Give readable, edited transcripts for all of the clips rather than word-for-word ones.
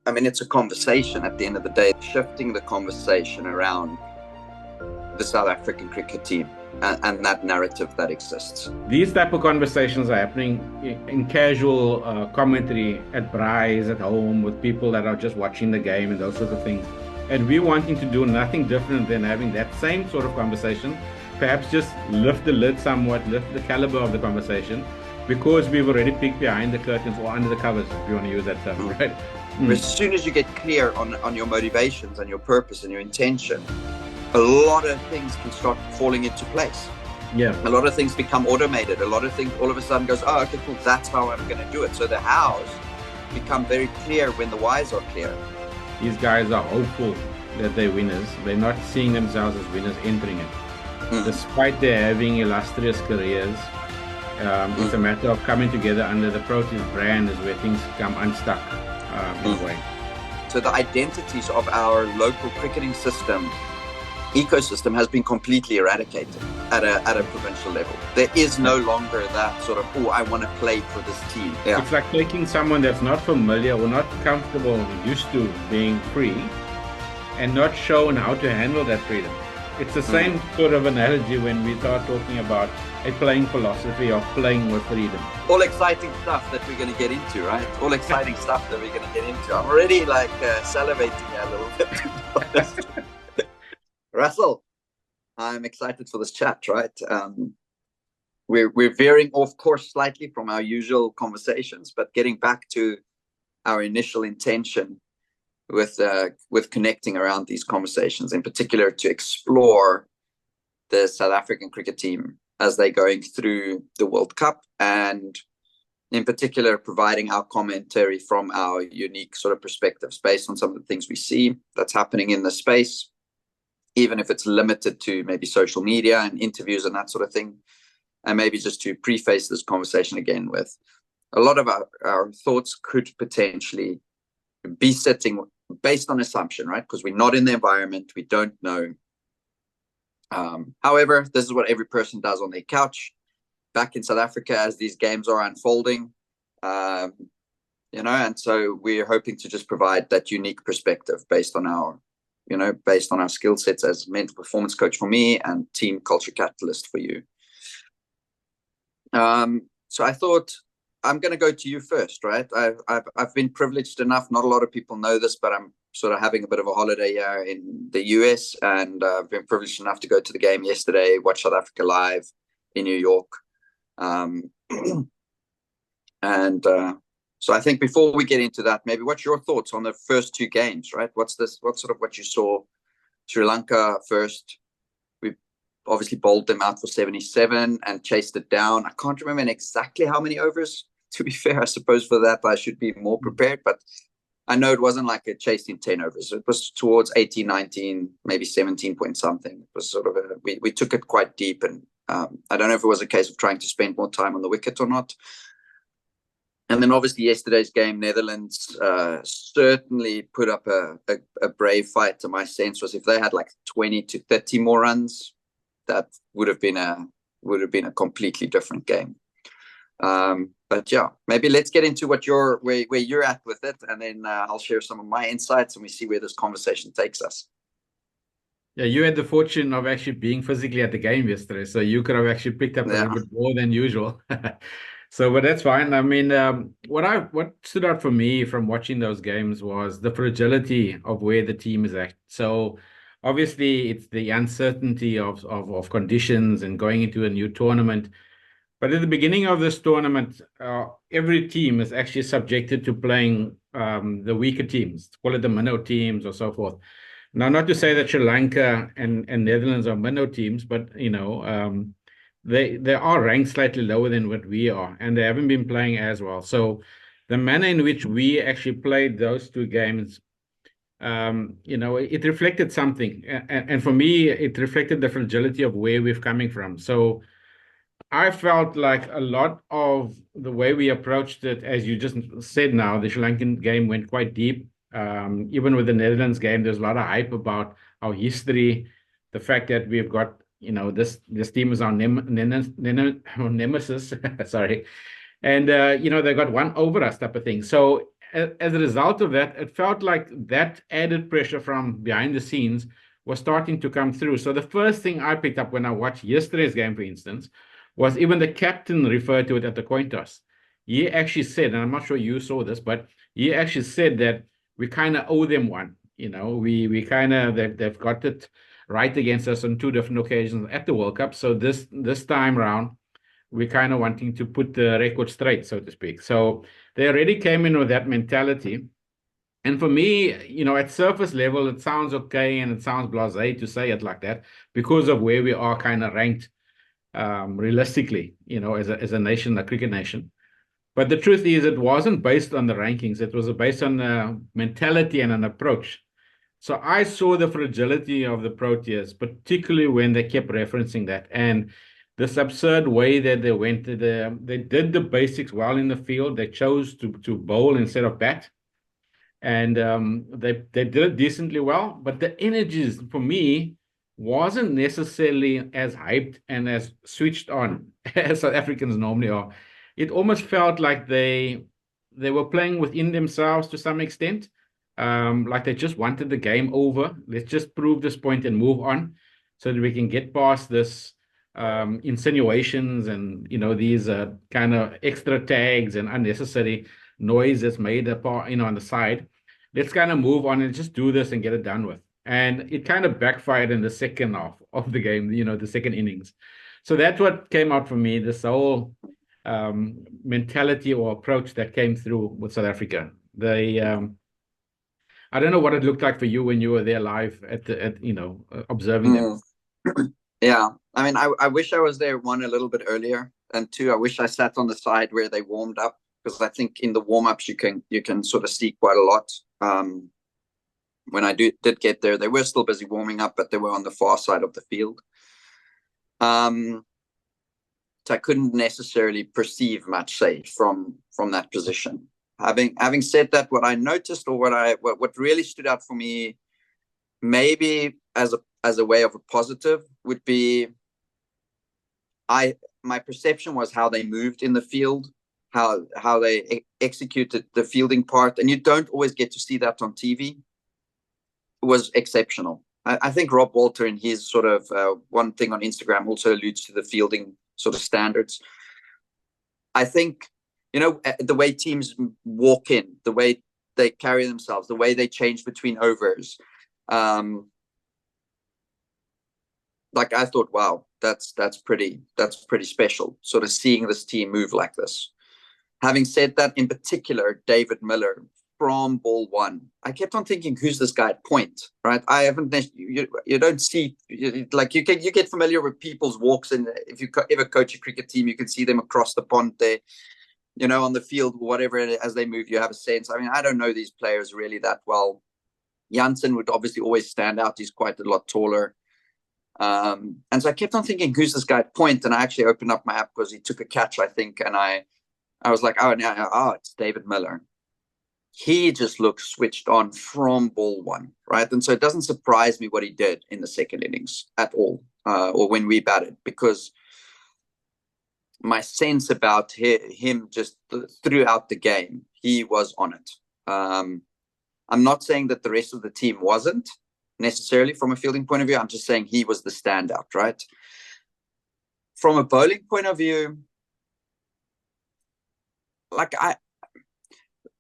I mean, it's a conversation at the end of the day, shifting the conversation around the South African cricket team and that narrative that exists. These type of conversations are happening in casual commentary at braais, at home, with people that are just watching the game and those sort of things. And we're wanting to do nothing different than having that same sort of conversation, perhaps just lift the lid somewhat, lift the caliber of the conversation, because we've already peeked behind the curtains or under the covers, if you want to use that term, right? As soon as you get clear on your motivations and your purpose and your intention, a lot of things can start falling into place. Yeah. A lot of things become automated. A lot of things all of a sudden goes, oh, okay, cool, that's how I'm going to do it. So the hows become very clear when the whys are clear. These guys are hopeful that they're winners. They're not seeing themselves as winners entering it. Despite their having illustrious careers, it's a matter of coming together under the Proteas brand is where things come unstuck in a way. So the identities of our local cricketing ecosystem has been completely eradicated at a provincial level. There is no longer that sort of, oh, I want to play for this team. Yeah. It's like taking someone that's not familiar or not comfortable or used to being free and not shown how to handle that freedom. It's the same sort of analogy when we start talking about a playing philosophy of playing with freedom. All exciting stuff that we're going to get into, right? All exciting stuff that we're going to get into. I'm already salivating a little bit. Russell, I'm excited for this chat, right? We're veering off course slightly from our usual conversations, but getting back to our initial intention with connecting around these conversations, in particular to explore the South African cricket team as they're going through the World Cup, and in particular providing our commentary from our unique sort of perspectives based on some of the things we see that's happening in the space, even if it's limited to maybe social media and interviews and that sort of thing. And maybe just to preface this conversation again with a lot of our thoughts could potentially be sitting based on assumption, right? Because we're not in the environment, we don't know. However, this is what every person does on their couch back in South Africa as these games are unfolding, and so we're hoping to just provide that unique perspective based on our skill sets as mental performance coach for me and team culture catalyst for you. So I thought I'm going to go to you first, right? I've been privileged enough. Not a lot of people know this, but I'm sort of having a bit of a holiday here in the US, and I've been privileged enough to go to the game yesterday, watch South Africa live in New York. So I think before we get into that, maybe what's your thoughts on the first two games, right? What's what you saw? Sri Lanka first. We obviously bowled them out for 77 and chased it down. I can't remember exactly how many overs. To be fair, I suppose for that I should be more prepared, but I know it wasn't like a chased in 10 overs. It was towards 18, 19, maybe 17 point something. It was sort of we took it quite deep, and I don't know if it was a case of trying to spend more time on the wicket or not. And then obviously yesterday's game, Netherlands certainly put up a brave fight. To my sense was if they had like 20 to 30 more runs, that would have been a completely different game. But yeah, maybe let's get into where you're at with it, and then I'll share some of my insights, and we see where this conversation takes us. Yeah, you had the fortune of actually being physically at the game yesterday, so you could have actually picked up a little bit more than usual. So, but that's fine. I mean, what stood out for me from watching those games was the fragility of where the team is at. So, obviously, it's the uncertainty of conditions and going into a new tournament. But at the beginning of this tournament, every team is actually subjected to playing the weaker teams, call it the minnow teams or so forth. Now, not to say that Sri Lanka and Netherlands are minnow teams, but they are ranked slightly lower than what we are, and they haven't been playing as well. So the manner in which we actually played those two games, it reflected something. And for me, it reflected the fragility of where we're coming from. So I felt like a lot of the way we approached it, as you just said now, the Sri Lankan game went quite deep. Even with the Netherlands game, there's a lot of hype about our history, the fact that we've got, this team is our nemesis, sorry. And, they got one over us type of thing. So as a result of that, it felt like that added pressure from behind the scenes was starting to come through. So the first thing I picked up when I watched yesterday's game, for instance, was even the captain referred to it at the coin toss. He actually said, and I'm not sure you saw this, but he actually said that we kind of owe them one. We kind of they've got it right against us on two different occasions at the World Cup. So this time round, we're kind of wanting to put the record straight, so to speak. So they already came in with that mentality. And for me, at surface level, it sounds okay and it sounds blasé to say it like that because of where we are kind of ranked realistically, as a nation, a cricket nation. But the truth is, it wasn't based on the rankings. It was based on mentality and an approach. So I saw the fragility of the Proteas, particularly when they kept referencing that. And this absurd way that they went to they did the basics well in the field. They chose to bowl instead of bat. And they did it decently well. But the energies, for me, wasn't necessarily as hyped and as switched on as South Africans normally are. It almost felt like they were playing within themselves to some extent. Like they just wanted the game over. Let's just prove this point and move on so that we can get past this insinuations and these kind of extra tags and unnecessary noise that's made on the side. Let's kind of move on and just do this and get it done with. And it kind of backfired in the second half of the game, the second innings. So that's what came out for me, this whole mentality or approach that came through with South Africa. I don't know what it looked like for you when you were there live observing them. Yeah, I mean, I wish I was there, one, a little bit earlier, and two, I wish I sat on the side where they warmed up, because I think in the warm-ups you can sort of see quite a lot. When I did get there, they were still busy warming up, but they were on the far side of the field. So I couldn't necessarily perceive much, say, from that position. Having said that, what I noticed, or what really stood out for me, maybe as a way of a positive, would be my perception was how they moved in the field, how they executed the fielding part, and you don't always get to see that on TV. It was exceptional. I think Rob Walter, in his sort of one thing on Instagram, also alludes to the fielding sort of standards. I think, the way teams walk in, the way they carry themselves, the way they change between overs. Like I thought, wow, that's pretty special, sort of seeing this team move like this. Having said that, in particular, David Miller, from ball one, I kept on thinking, who's this guy at point, right? I haven't, you don't see, like you get familiar with people's walks, and if you ever coach a cricket team, you can see them across the pond there, on the field, whatever, as they move, you have a sense. I mean, I don't know these players really that well. Janssen would obviously always stand out. He's quite a lot taller. And so I kept on thinking, who's this guy at point? And I actually opened up my app because he took a catch, I think, and I was like, it's David Miller. He just looked switched on from ball one, right? And so it doesn't surprise me what he did in the second innings at all, or when we batted, because my sense about him just throughout the game, he was on it. I'm not saying that the rest of the team wasn't necessarily from a fielding point of view. I'm just saying he was the standout, right? From a bowling point of view, like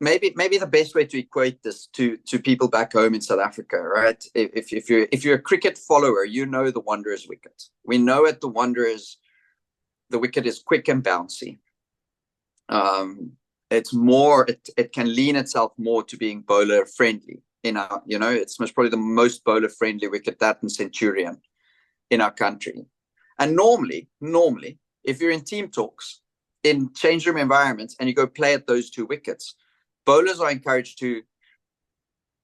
maybe the best way to equate this to people back home in South Africa, right? If you're a cricket follower, the Wanderers wicket. We know at the Wanderers, the wicket is quick and bouncy. It's more, it can lean itself more to being bowler friendly. It's most probably the most bowler friendly wicket, that and Centurion, in our country. And normally, if you're in team talks, in change room environments, and you go play at those two wickets, bowlers are encouraged to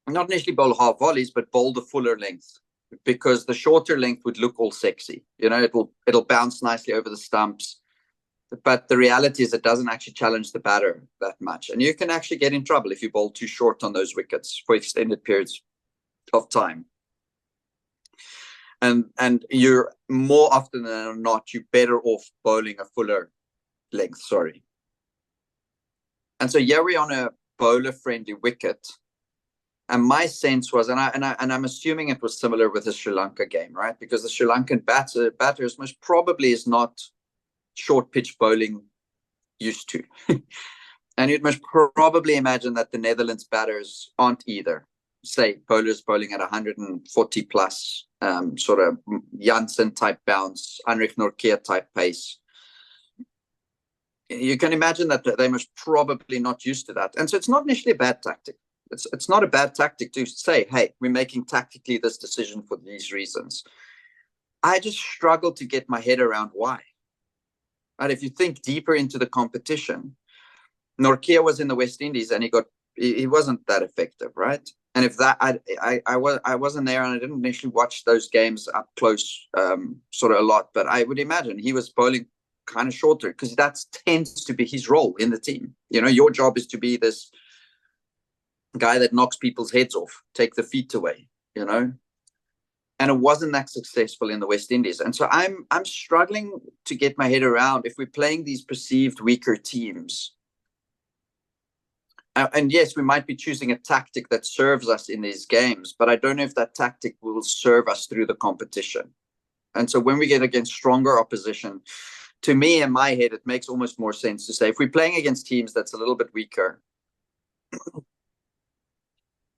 not necessarily bowl half volleys, but bowl the fuller length, because the shorter length would look all sexy. It'll bounce nicely over the stumps. But the reality is it doesn't actually challenge the batter that much. And you can actually get in trouble if you bowl too short on those wickets for extended periods of time. And you're more often than not, you're better off bowling a fuller length, And so we're on bowler-friendly wicket. And my sense was, and I'm assuming it was similar with the Sri Lanka game, right? Because the Sri Lankan batters most probably is not short pitch bowling used to. And you'd most probably imagine that the Netherlands batters aren't either. Say bowlers bowling at 140 plus, sort of Janssen type bounce, Heinrich Nortje type pace. You can imagine that they're most probably not used to that. And so it's not initially a bad tactic. It's not a bad tactic to say, hey, we're making tactically this decision for these reasons. I just struggle to get my head around why. And if you think deeper into the competition, Nortje was in the West Indies and he wasn't that effective, right? And if that I wasn't there and I didn't initially watch those games up close sort of a lot, but I would imagine he was bowling kind of shorter because that tends to be his role in the team. You know, your job is to be this guy that knocks people's heads off, take the feet away, you know. And it wasn't that successful in the West Indies. And so I'm struggling to get my head around if we're playing these perceived weaker teams. And yes, we might be choosing a tactic that serves us in these games, but I don't know if that tactic will serve us through the competition. And so when we get against stronger opposition, to me, in my head, it makes almost more sense to say, if we're playing against teams that's a little bit weaker,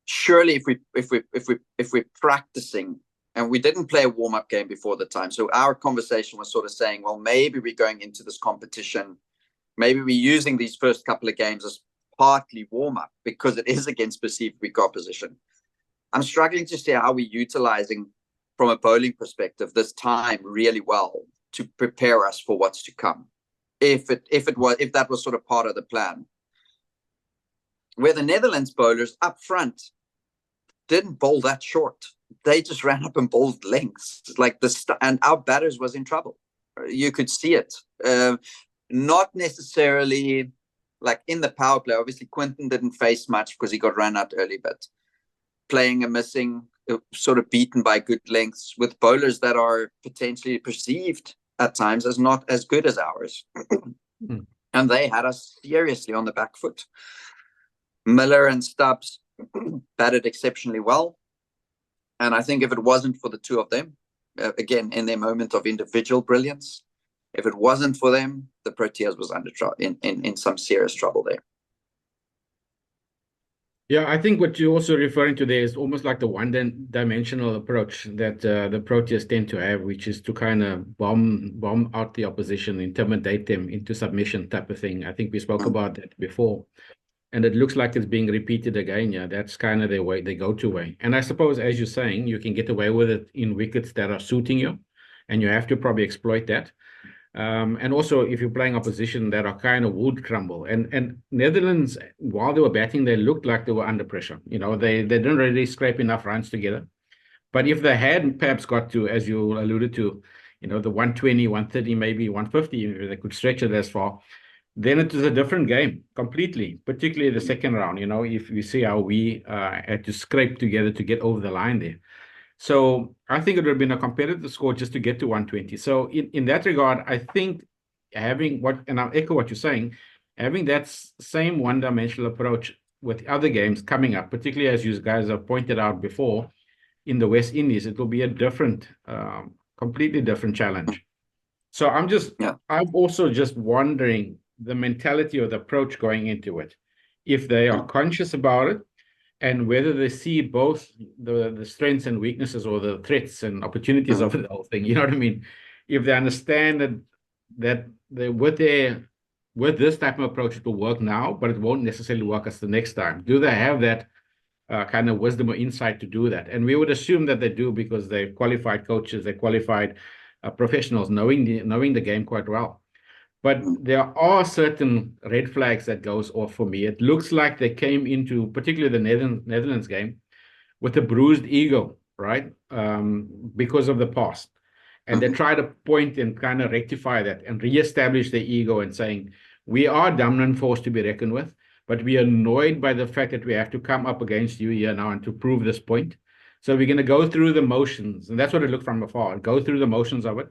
surely if we're practicing, and we didn't play a warm-up game before the time, so our conversation was sort of saying, well, maybe we're going into this competition, maybe we're using these first couple of games as partly warm-up because it is against perceived weak opposition. I'm struggling to see how we're utilizing, from a bowling perspective, this time really well to prepare us for what's to come. If that was sort of part of the plan. Where the Netherlands bowlers up front didn't bowl that short. They just ran up and bowled lengths and our batters was in trouble. You could see it. Not necessarily like in the power play. Obviously, Quintin didn't face much because he got ran out early, but playing a missing, sort of beaten by good lengths with bowlers that are potentially perceived at times as not as good as ours. And they had us seriously on the back foot. Miller and Stubbs batted exceptionally well. And I think if it wasn't for the two of them, again, in their moment of individual brilliance, if it wasn't for them, the Proteas was in some serious trouble there. Yeah, I think what you're also referring to there is almost like the one-dimensional approach that the Proteas tend to have, which is to kind of bomb out the opposition, intimidate them into submission type of thing. I think we spoke about that before. And it looks like it's being repeated again. Yeah, that's kind of their way, they go-to way. And I suppose, as you're saying, you can get away with it in wickets that are suiting you, and you have to probably exploit that. And also, if you're playing opposition that are kind of would crumble. And Netherlands, while they were batting, they looked like they were under pressure. You know, they didn't really scrape enough runs together. But if they had perhaps got to, as you alluded to, you know, the 120, 130, maybe 150, if they could stretch it as far, then it was a different game completely, particularly the second round. You know, if you see how we had to scrape together to get over the line there. So I think it would have been a competitive score just to get to 120. So in that regard, I think having and I'll echo what you're saying, having that same one-dimensional approach with other games coming up, particularly as you guys have pointed out before, in the West Indies, it will be a different, completely different challenge. So I'm also just wondering the mentality or the approach going into it, if they are conscious about it, and whether they see both the strengths and weaknesses or the threats and opportunities of the whole thing. You know what I mean? If they understand that they with this type of approach, it will work now, but it won't necessarily work as the next time. Do they have that kind of wisdom or insight to do that? And we would assume that they do, because they're qualified coaches, they're qualified professionals, knowing the game quite well. But there are certain red flags that goes off for me. It looks like they came into, particularly the Netherlands game, with a bruised ego, right? Because of the past. And they try to point and kind of rectify that and reestablish their ego and saying, we are a dominant force to be reckoned with, but we are annoyed by the fact that we have to come up against you here now and to prove this point. So we're going to go through the motions. And that's what it looked from afar. Go through the motions of it.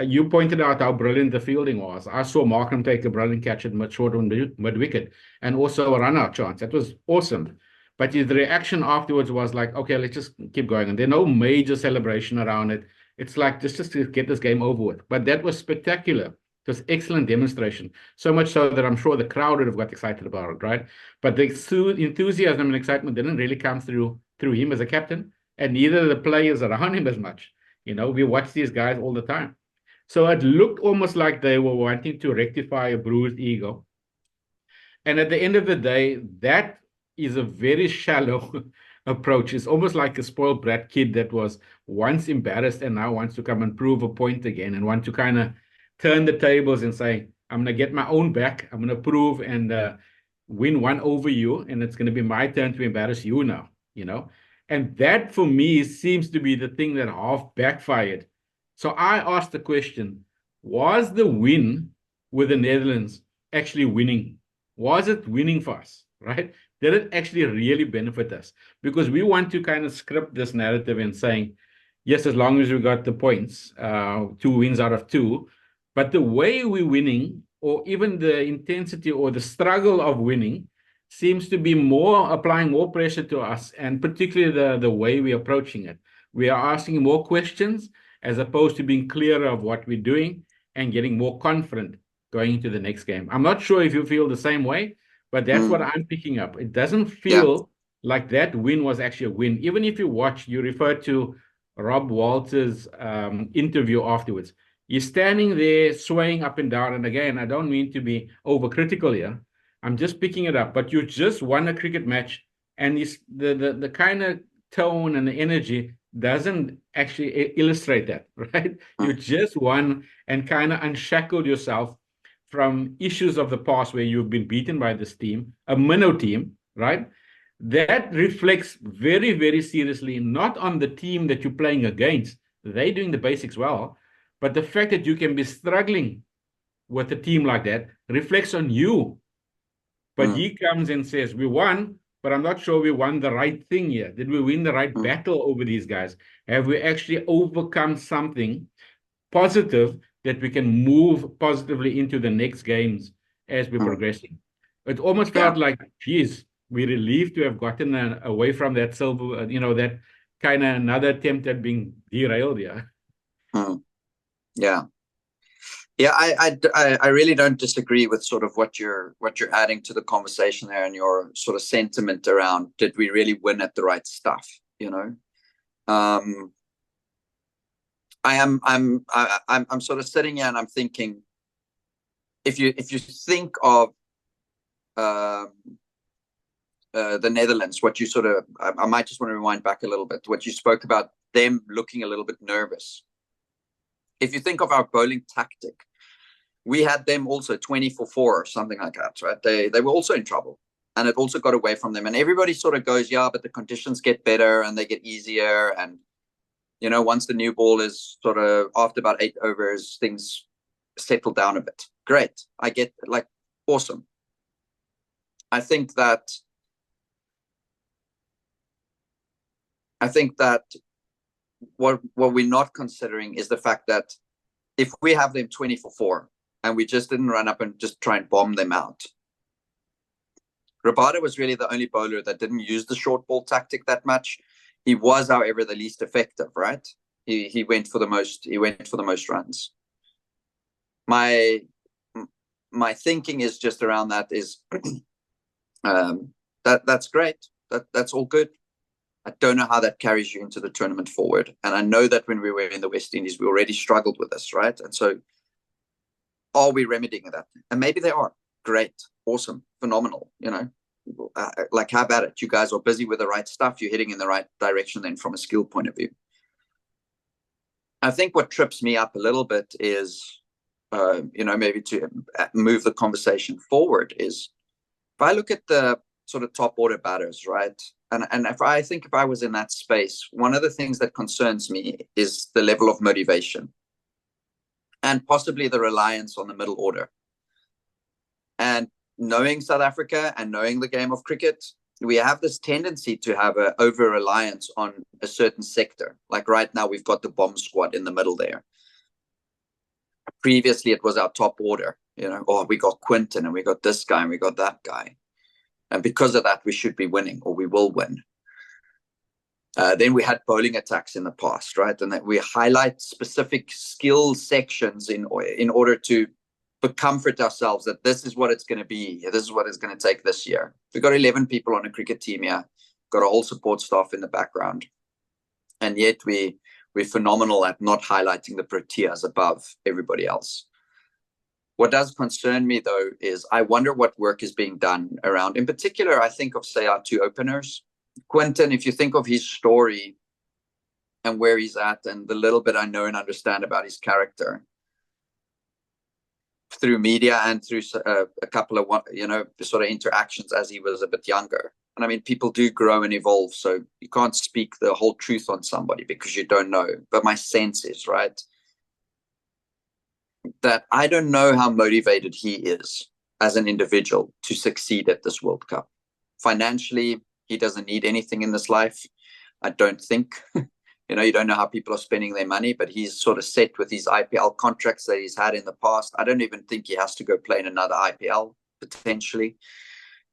You pointed out how brilliant the fielding was. I saw Markham take a brilliant catch at short on mid wicket, and also a run out chance. That was awesome. But the reaction afterwards was like, okay, let's just keep going. And there's no major celebration around it. It's like just to get this game over with. But that was spectacular. It was excellent demonstration. So much so that I'm sure the crowd would have got excited about it, right? But the enthusiasm and excitement didn't really come through him as a captain, and neither the players around him as much. We watch these guys all the time. So it looked almost like they were wanting to rectify a bruised ego. And at the end of the day, that is a very shallow approach. It's almost like a spoiled brat kid that was once embarrassed and now wants to come and prove a point again and want to kind of turn the tables and say, I'm going to get my own back. I'm going to prove and win one over you. And it's going to be my turn to embarrass you now, And that for me seems to be the thing that half backfired. So I asked the question, was the win with the Netherlands actually winning? Was it winning for us, right? Did it actually really benefit us? Because we want to kind of script this narrative and saying, yes, as long as we got the points, 2 wins out of 2, but the way we're winning, or even the intensity or the struggle of winning, seems to be applying more pressure to us, and particularly the way we're approaching it. We are asking more questions as opposed to being clearer of what we're doing and getting more confident going into the next game. I'm not sure if you feel the same way, but that's what I'm picking up. It doesn't feel like that win was actually a win. Even if you refer to Rob Walter's interview afterwards. He's standing there swaying up and down. And again, I don't mean to be overcritical here. I'm just picking it up. But you just won a cricket match, and the kind of tone and the energy doesn't actually illustrate that, right? You just won and kind of unshackled yourself from issues of the past where you've been beaten by this team, a minnow team, right? That reflects very, very seriously, not on the team that you're playing against. They're doing the basics well, but the fact that you can be struggling with a team like that reflects on you. But he comes and says, we won, but I'm not sure we won the right thing here. Did we win the right battle over these guys? Have we actually overcome something positive that we can move positively into the next games as we're progressing? It almost felt like, geez, we're relieved to have gotten away from that silver, that kind of another attempt at being derailed here. Yeah, I really don't disagree with sort of what you're adding to the conversation there, and your sort of sentiment around, did we really win at the right stuff? I'm sort of sitting here and I'm thinking, if you think of the Netherlands, what you sort of, I might just want to rewind back a little bit, what you spoke about them looking a little bit nervous. If you think of our bowling tactic, we had them also 20 for 4 or something like that, right? They were also in trouble, and it also got away from them. And everybody sort of goes, yeah, but the conditions get better and they get easier. And, once the new ball is sort of after about 8 overs, things settle down a bit. Great. I get awesome. I think that what we're not considering is the fact that if we have them 20 for 4 and we just didn't run up and just try and bomb them out, Rabada was really the only bowler that didn't use the short ball tactic that much. He was, however, the least effective, right? He went for the most runs. My thinking is just around that is that's great. That's all good. I don't know how that carries you into the tournament forward. And I know that when we were in the West Indies, we already struggled with this, right? And so are we remedying that? And maybe they are. Great. Awesome. Phenomenal. How about it? You guys are busy with the right stuff. You're heading in the right direction then from a skill point of view. I think what trips me up a little bit is, maybe to move the conversation forward, is if I look at the sort of top order batters, right? And if I was in that space, one of the things that concerns me is the level of motivation and possibly the reliance on the middle order. And knowing South Africa and knowing the game of cricket, we have this tendency to have an over-reliance on a certain sector. Like right now, we've got the bomb squad in the middle there. Previously, it was our top order. Oh, we got Quintin and we got this guy and we got that guy. And because of that, we should be winning, or we will win. Then we had bowling attacks in the past, right? And that we highlight specific skill sections in order to comfort ourselves that this is what it's going to be. This is what it's going to take this year. We've got 11 people on a cricket team here, got a whole support staff in the background. And yet we're phenomenal at not highlighting the Proteas above everybody else. What does concern me, though, is I wonder what work is being done around, in particular, I think of, say, our two openers. Quintin, if you think of his story and where he's at and the little bit I know and understand about his character, through media and through a couple of sort of interactions as he was a bit younger. And I mean, people do grow and evolve, so you can't speak the whole truth on somebody because you don't know. But my sense is, right, that I don't know how motivated he is as an individual to succeed at this World Cup. Financially, he doesn't need anything in this life, I don't think. You don't know how people are spending their money, but he's sort of set with these IPL contracts that he's had in the past. I don't even think he has to go play in another IPL, potentially.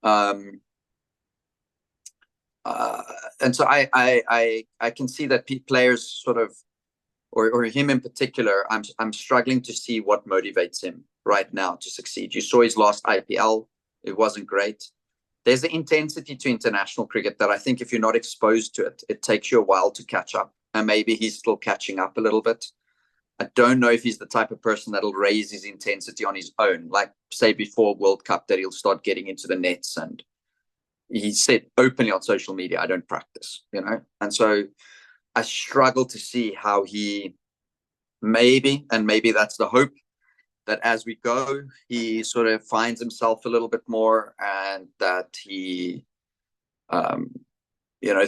And so I can see that players sort of, or him in particular, I'm struggling to see what motivates him right now to succeed. You saw his last IPL. It wasn't great. There's an intensity to international cricket that I think if you're not exposed to it, it takes you a while to catch up. And maybe he's still catching up a little bit. I don't know if he's the type of person that'll raise his intensity on his own, like, say, before World Cup, that he'll start getting into the nets. And he said openly on social media, I don't practice, And so I struggle to see how he maybe that's the hope, that as we go, he sort of finds himself a little bit more, and that he,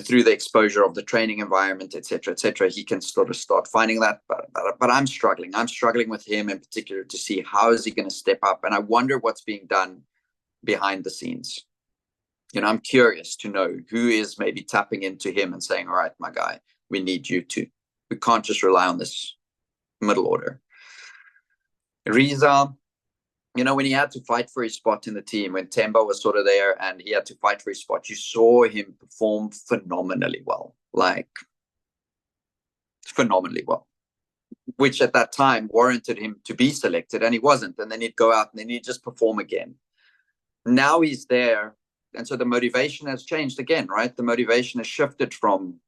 through the exposure of the training environment, et cetera, he can sort of start finding that. But I'm struggling. I'm struggling with him in particular to see how is he going to step up. And I wonder what's being done behind the scenes. I'm curious to know who is maybe tapping into him and saying, all right, my guy, we need you too. We can't just rely on this middle order. Reeza, when he had to fight for his spot in the team, when Temba was sort of there and he had to fight for his spot, you saw him perform phenomenally well, which at that time warranted him to be selected, and he wasn't. And then he'd go out and then he'd just perform again. Now he's there. And so the motivation has changed again, right? The motivation has shifted from,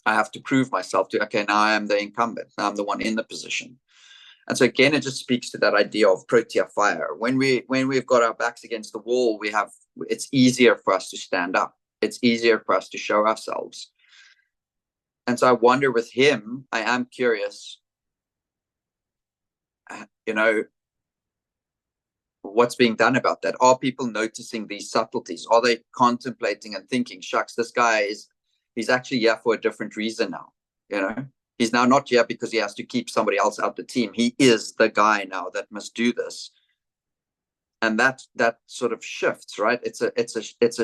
I have to prove myself, to, okay, now I am the incumbent. Now I'm the one in the position. And so again, it just speaks to that idea of Protea fire. When we've got our backs against the wall, it's easier for us to stand up. It's easier for us to show ourselves. And so I wonder with him, I am curious, what's being done about that? Are people noticing these subtleties? Are they contemplating and thinking, shucks, this guy he's actually here for a different reason now, He's now not here because he has to keep somebody else out the team. He is the guy now that must do this. And that sort of shifts, right? It's a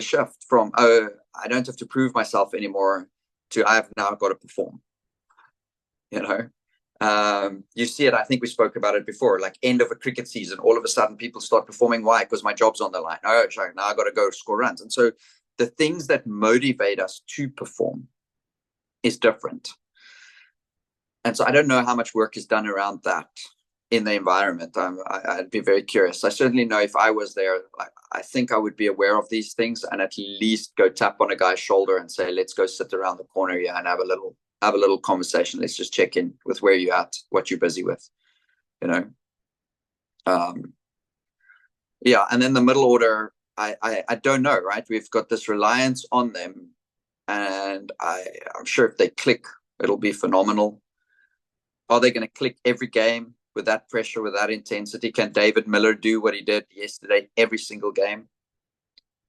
shift from, oh, I don't have to prove myself anymore, to I've now got to perform. You see it, I think we spoke about it before, like end of a cricket season, all of a sudden people start performing. Why? Because my job's on the line. Oh, now I got to go score runs. And so the things that motivate us to perform is different. And so I don't know how much work is done around that in the environment. I'd be very curious. I certainly know if I was there, I think I would be aware of these things and at least go tap on a guy's shoulder and say, let's go sit around the corner here and have a little conversation. Let's just check in with where you're at, what you're busy with, Yeah. And then the middle order, I don't know, right? We've got this reliance on them, and I'm sure if they click, it'll be phenomenal. Are they going to click every game with that pressure, with that intensity? Can David Miller do what he did yesterday every single game?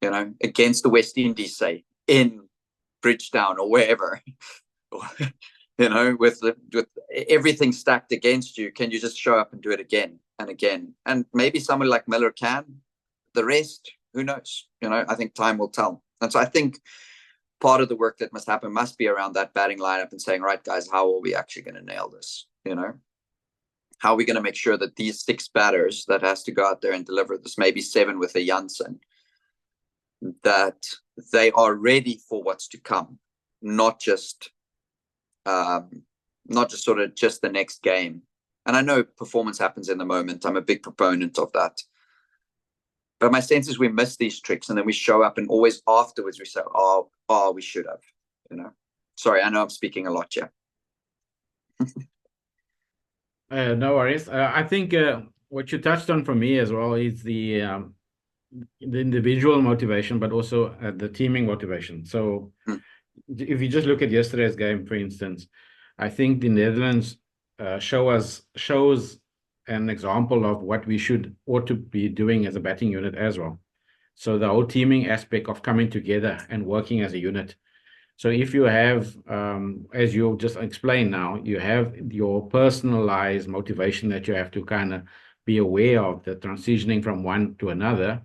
Against the West Indies, say, in Bridgetown or wherever, with everything stacked against you, can you just show up and do it again and again? And maybe someone like Miller can. The rest, who knows? I think time will tell. And so I think part of the work that must happen must be around that batting lineup and saying, right, guys, how are we actually going to nail this? how are we going to make sure that these 6 batters that has to go out there and deliver this, maybe 7 with a Janssen, that they are ready for what's to come, not just sort of just the next game. And I know performance happens in the moment. I'm a big proponent of that. But my sense is we miss these tricks, and then we show up and always afterwards we say, oh, we should have, you know. Sorry, I know I'm speaking a lot here. No worries. I think what you touched on for me as well is the individual motivation, but also the teaming motivation. So if you just look at yesterday's game, for instance, I think the Netherlands shows an example of what we ought to be doing as a batting unit as well. So the whole teaming aspect of coming together and working as a unit. So if you have, as you just explained now, you have your personalized motivation that you have to kind of be aware of, the transitioning from one to another,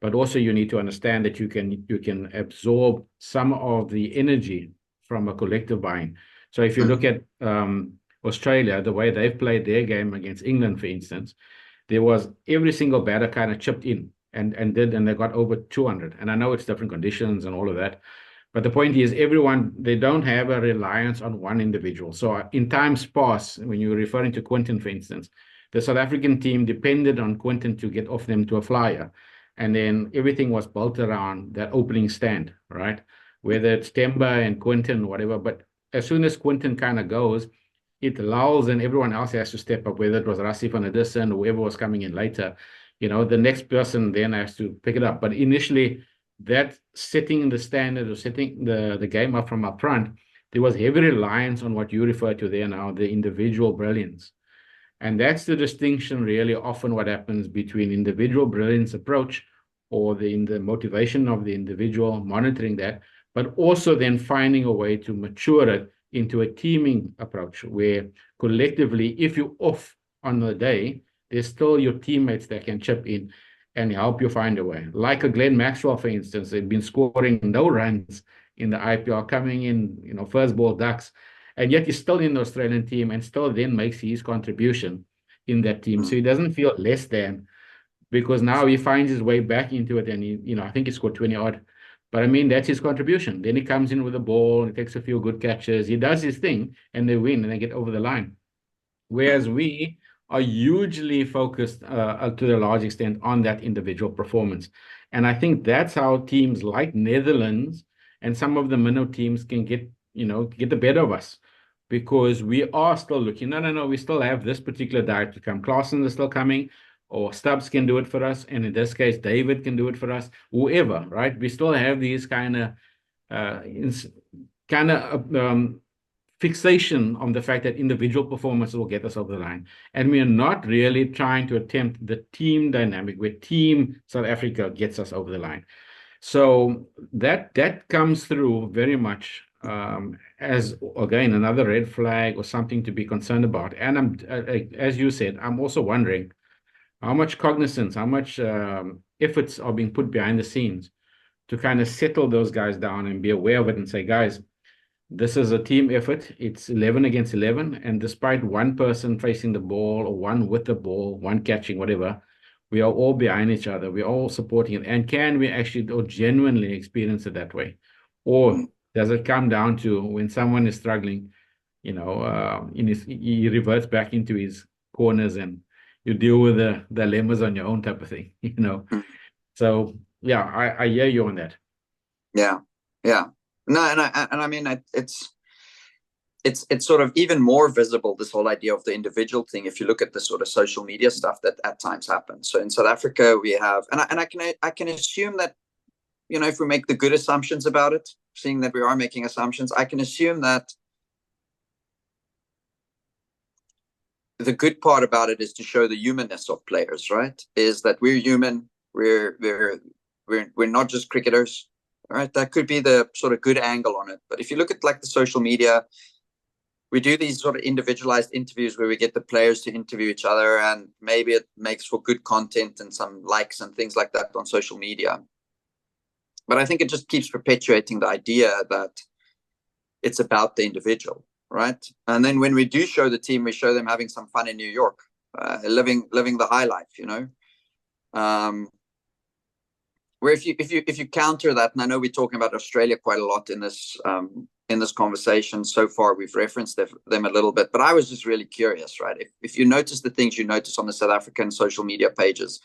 but also you need to understand that you can absorb some of the energy from a collective buying. So if you look at Australia, the way they've played their game against England, for instance, there was every single batter kind of chipped in and they got over 200. And I know it's different conditions and all of that. But the point is, they don't have a reliance on one individual. So in times past, when you were referring to Quintin, for instance, the South African team depended on Quintin to get off them to a flyer. And then everything was built around that opening stand, right? Whether it's Temba and Quintin, whatever. But as soon as Quintin kind of goes, it lulls and everyone else has to step up, whether it was Rassie van der Dussen or whoever was coming in later. You know, the next person then has to pick it up. But initially, that setting the standard or setting the game up from up front, there was heavy reliance on what you refer to there now, the individual brilliance. And that's the distinction really often what happens between individual brilliance approach or the motivation of the individual, monitoring that, but also then finding a way to mature it into a teaming approach where collectively, if you're off on the day, there's still your teammates that can chip in and help you find a way. Like a Glenn Maxwell, for instance, they've been scoring no runs in the IPL, coming in, first ball ducks, and yet he's still in the Australian team and still then makes his contribution in that team. So he doesn't feel less than, because now he finds his way back into it, and I think he scored 20 odd. But I mean, that's his contribution. Then he comes in with the ball, he takes a few good catches, he does his thing, and they win and they get over the line. Whereas we are hugely focused to a large extent on that individual performance. And I think that's how teams like Netherlands and some of the minnow teams can get the better of us, because we are still looking, no, we still have this particular diet to come. Klaasen is still coming, or Stubbs can do it for us. And in this case, David can do it for us, whoever, right? We still have these kind of fixation on the fact that individual performance will get us over the line. And we are not really trying to attempt the team dynamic where Team South Africa gets us over the line. So that comes through very much as, again, another red flag or something to be concerned about. And as you said, I'm also wondering how much cognizance, how much efforts are being put behind the scenes to kind of settle those guys down and be aware of it and say, guys, this is a team effort. It's 11 against 11. And despite one person facing the ball or one with the ball, one catching, whatever, we are all behind each other. We're all supporting it. And can we actually or genuinely experience it that way? Or does it come down to when someone is struggling, he reverts back into his corners and you deal with the dilemmas on your own type of thing, So, yeah, I hear you on that. Yeah. No, and I mean, it's sort of even more visible, this whole idea of the individual thing, if you look at the sort of social media stuff that at times happens. So in South Africa, we have, and I can assume that, if we make the good assumptions about it, seeing that we are making assumptions, I can assume that the good part about it is to show the humanness of players, right? Is that we're human, we're not just cricketers. Right, that could be the sort of good angle on it. But if you look at like the social media, we do these sort of individualized interviews where we get the players to interview each other, and maybe it makes for good content and some likes and things like that on social media. But I think it just keeps perpetuating the idea that it's about the individual, right? And then when we do show the team, we show them having some fun in New York, living the high life, where if you counter that, and I know we're talking about Australia quite a lot in this conversation so far, we've referenced them a little bit, but I was just really curious, right? If you notice the things you notice on the South African social media pages,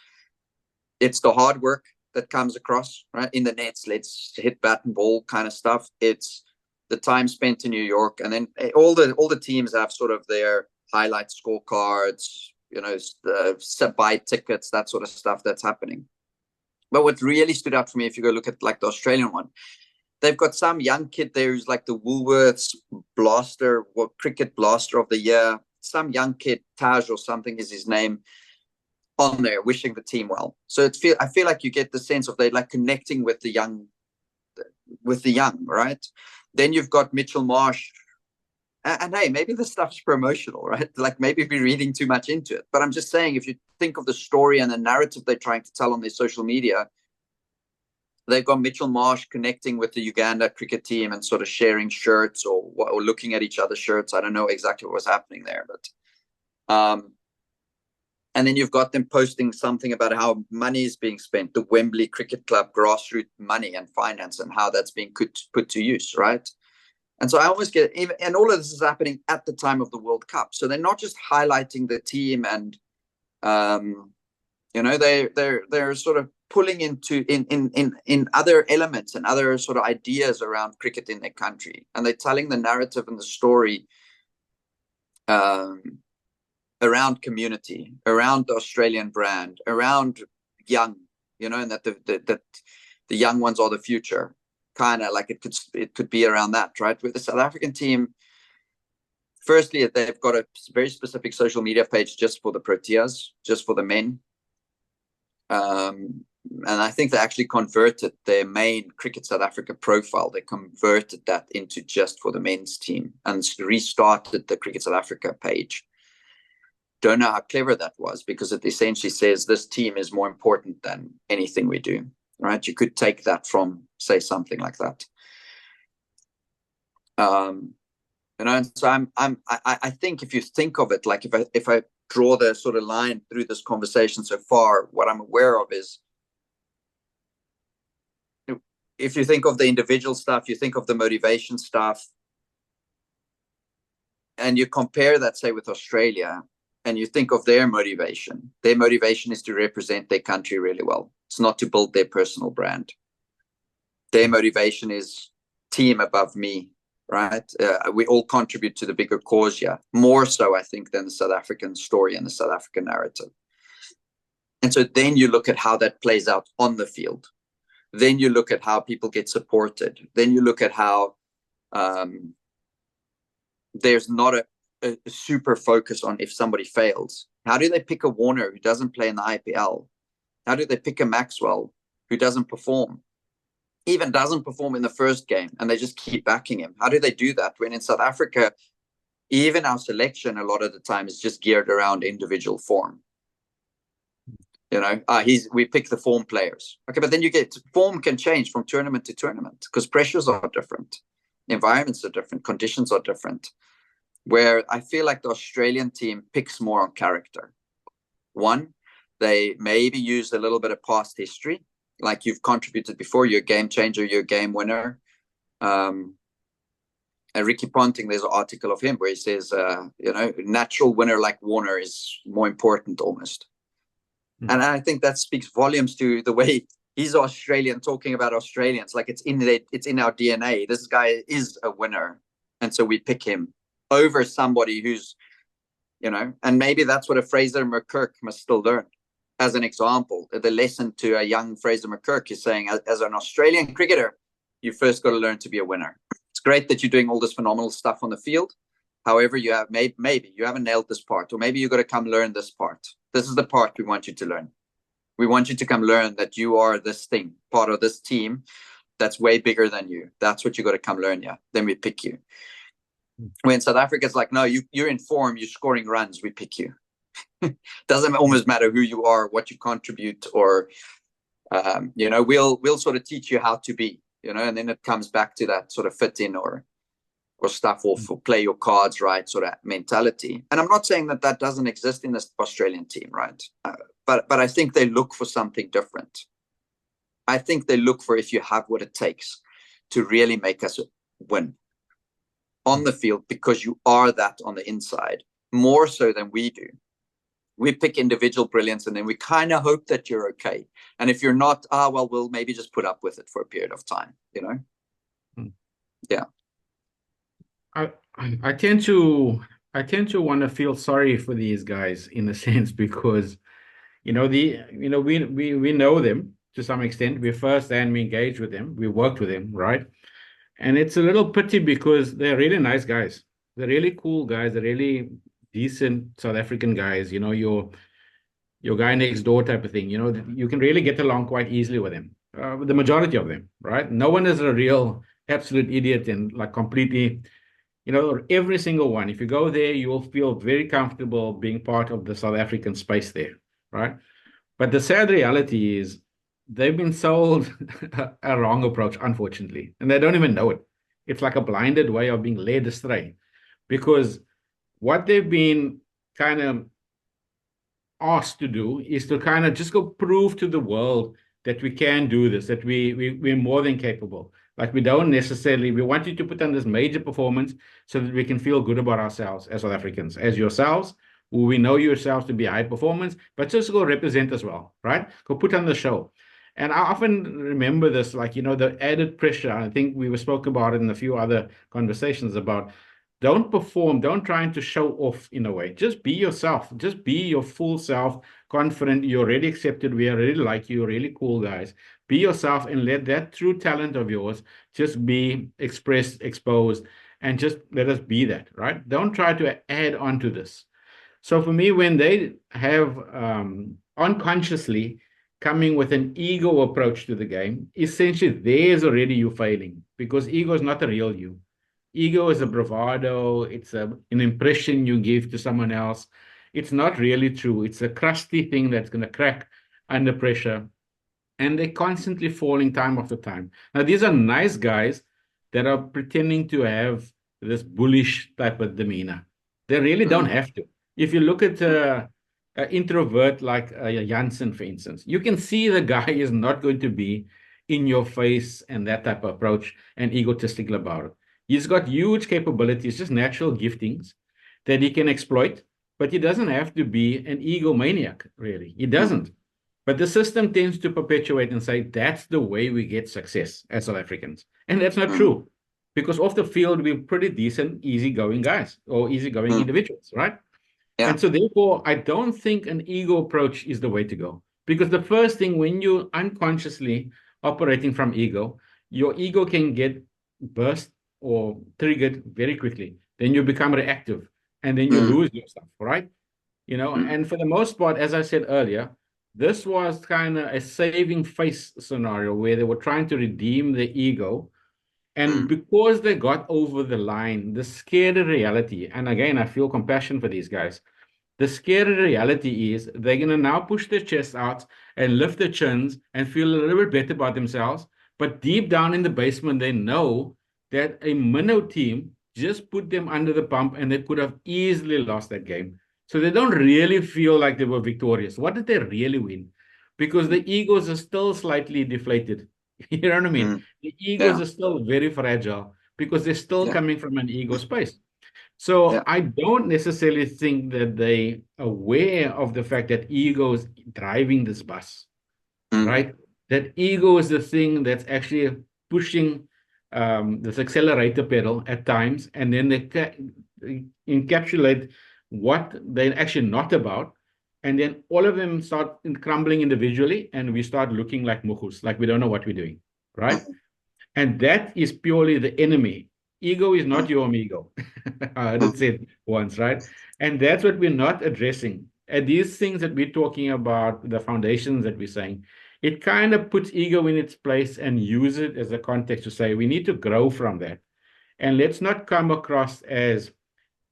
it's the hard work that comes across, right? In the nets, let's hit bat and ball kind of stuff. It's the time spent in New York, and then all the teams have sort of their highlight scorecards, buy tickets, that sort of stuff that's happening. But what really stood out for me, if you go look at like the Australian one, they've got some young kid there who's like the Woolworths blaster, cricket blaster of the year. Some young kid, Taj or something is his name, on there wishing the team well. So I feel like you get the sense of they like connecting with the young, right? Then you've got Mitchell Marsh. And hey, maybe this stuff's promotional, right? Like maybe we're reading too much into it. But I'm just saying, if you think of the story and the narrative they're trying to tell on their social media, they've got Mitchell Marsh connecting with the Uganda cricket team and sort of sharing shirts or looking at each other's shirts. I don't know exactly what was happening there, but and then you've got them posting something about how money is being spent, the Wembley Cricket Club grassroots money and finance, and how that's being put to use, right? And so I always get, and all of this is happening at the time of the World Cup. So they're not just highlighting the team, and they're sort of pulling into in other elements and other sort of ideas around cricket in their country, and they're telling the narrative and the story around community, around the Australian brand, around young, and that the young ones are the future. Kind of like it could be around that, right? With the South African team, firstly, they've got a very specific social media page just for the Proteas, just for the men. And I think they actually converted their main Cricket South Africa profile. They converted that into just for the men's team and restarted the Cricket South Africa page. Don't know how clever that was, because it essentially says this team is more important than anything we do, right? You could take that from, say, something like that. And so I think if you think of it, like if I draw the sort of line through this conversation so far, what I'm aware of is, if you think of the individual stuff, you think of the motivation stuff, and you compare that, say, with Australia, and you think of their motivation is to represent their country really well. It's not to build their personal brand. Their motivation is team above me, right? We all contribute to the bigger cause here, more so, I think, than the South African story and the South African narrative. And so then you look at how that plays out on the field. Then you look at how people get supported. Then you look at how there's not a super focus on if somebody fails. How do they pick a Warner who doesn't play in the IPL? How do they pick a Maxwell who doesn't perform, even doesn't perform in the first game, and they just keep backing him? How do they do that when in South Africa, even our selection a lot of the time is just geared around individual form? We pick the form players. Okay, but then you get form can change from tournament to tournament because pressures are different, environments are different, conditions are different. Where I feel like the Australian team picks more on character. One, they maybe use a little bit of past history, like you've contributed before, you're a game changer, you're a game winner. And Ricky Ponting, there's an article of him where he says, natural winner like Warner is more important almost. Mm. And I think that speaks volumes to the way he's Australian, talking about Australians, like it's in our DNA. This guy is a winner, and so we pick him over somebody who's, and maybe that's what a Fraser McCurk must still learn. As an example, the lesson to a young Fraser McCurk is saying, as an Australian cricketer, you first got to learn to be a winner. It's great that you're doing all this phenomenal stuff on the field. However, you have maybe you haven't nailed this part, or maybe you got to come learn this part. This is the part we want you to learn. We want you to come learn that you are this thing, part of this team that's way bigger than you. That's what you got to come learn. Yeah, then we pick you. When South Africa is like, no, you're in form, you're scoring runs, we pick you. Doesn't almost matter who you are, what you contribute, or we'll sort of teach you how to be, and then it comes back to that sort of fit in or or stuff off or play your cards right sort of mentality. And I'm not saying that that doesn't exist in this Australian team, right? But I think they look for something different. I think they look for if you have what it takes to really make us win on the field, because you are that on the inside, more so than we do. We pick individual brilliance and then we kind of hope that you're okay. And if you're not, well, we'll maybe just put up with it for a period of time, you know? Yeah. I tend to want to feel sorry for these guys in a sense, because we know them to some extent. We firsthand, we engage with them, we worked with them, right? And it's a little pity because they're really nice guys. They're really cool guys. They're really decent South African guys. Your guy next door type of thing. You can really get along quite easily with them. The majority of them, right? No one is a real absolute idiot and like completely. Every single one. If you go there, you will feel very comfortable being part of the South African space there, right? But the sad reality is they've been sold a wrong approach, unfortunately, and they don't even know it. It's like a blinded way of being led astray, because what they've been kind of asked to do is to kind of just go prove to the world that we can do this, that we're more than capable. Like we want you to put on this major performance so that we can feel good about ourselves as South Africans, as yourselves, who we know yourselves to be high performance, but just go represent as well, right? Go put on the show. And I often remember this, like, the added pressure. I think we spoke about it in a few other conversations about don't perform, don't try to show off in a way. Just be yourself. Just be your full self, confident. You're already accepted. We already like you. You're really cool guys. Be yourself and let that true talent of yours just be expressed, exposed, and just let us be that, right? Don't try to add on to this. So for me, when they have unconsciously coming with an ego approach to the game, essentially there's already you failing, because ego is not the real you. Ego is a bravado. It's an impression you give to someone else. It's not really true. It's a crusty thing that's going to crack under pressure. And they're constantly falling time after time. Now, these are nice guys that are pretending to have this bullish type of demeanor. They really don't have to. If you look at an introvert like Janssen, for instance, you can see the guy is not going to be in your face and that type of approach and egotistical about it. He's got huge capabilities, just natural giftings that he can exploit, but he doesn't have to be an egomaniac, really. He doesn't. But the system tends to perpetuate and say that's the way we get success as South Africans. And that's not true, because off the field, we're pretty decent, easygoing guys or easygoing individuals, right? Yeah. And so therefore, I don't think an ego approach is the way to go, because the first thing, when you're unconsciously operating from ego, your ego can get burst or triggered very quickly. Then you become reactive and then you lose yourself, right? And for the most part, as I said earlier, this was kind of a saving face scenario where they were trying to redeem the ego. And because they got over the line, the scary reality, and again, I feel compassion for these guys. The scary reality is they're going to now push their chests out and lift their chins and feel a little bit better about themselves. But deep down in the basement, they know that a minnow team just put them under the pump and they could have easily lost that game. So they don't really feel like they were victorious. What did they really win? Because the egos are still slightly deflated. You know what I mean? The egos are still very fragile because they're still coming from an ego space. So I don't necessarily think that they are aware of the fact that ego is driving this bus, right? That ego is the thing that's actually pushing this accelerator pedal at times, and then they encapsulate what they're actually not about. And then all of them start crumbling individually, and we start looking like mukhus, like we don't know what we're doing, right? And that is purely the enemy. Ego is not your amigo. I heard it said once, right? And that's what we're not addressing. And these things that we're talking about, the foundations that we're saying, it kind of puts ego in its place and use it as a context to say we need to grow from that. And let's not come across as,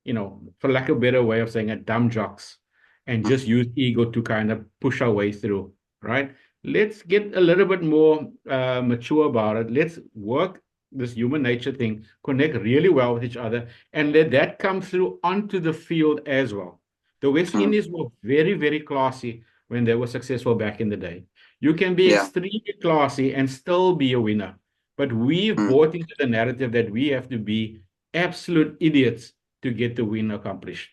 for lack of a better way of saying it, dumb jocks, and just use ego to kind of push our way through, right? Let's get a little bit more mature about it. Let's work this human nature thing, connect really well with each other, and let that come through onto the field as well. The West Mm. Indies were very, very classy when they were successful back in the day. You can be Yeah. extremely classy and still be a winner. But we've Mm. bought into the narrative that we have to be absolute idiots to get the win accomplished.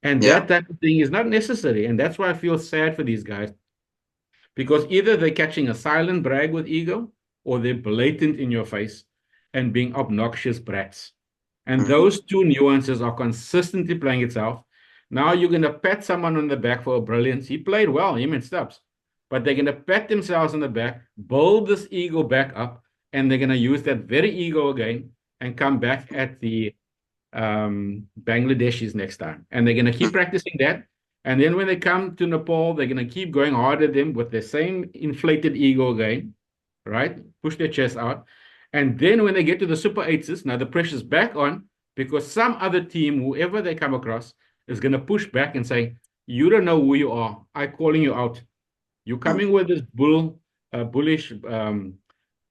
And Yeah. that type of thing is not necessary. And that's why I feel sad for these guys. Because either they're catching a silent brag with ego, or they're blatant in your face and being obnoxious brats. And Mm-hmm. those two nuances are consistently playing itself. Now you're going to pat someone on the back for a brilliance. He played well, him and Stubbs. But they're going to pat themselves on the back, build this ego back up, and they're going to use that very ego again and come back at the Bangladeshis next time. And they're going to keep Mm. practicing that. And then when they come to Nepal, they're going to keep going hard at them with the same inflated ego again, right? Push their chest out. And then when they get to the Super Eights, now the pressure's back on because some other team, whoever they come across, is going to push back and say, you don't know who you are. I'm calling you out. You're coming with this bullish,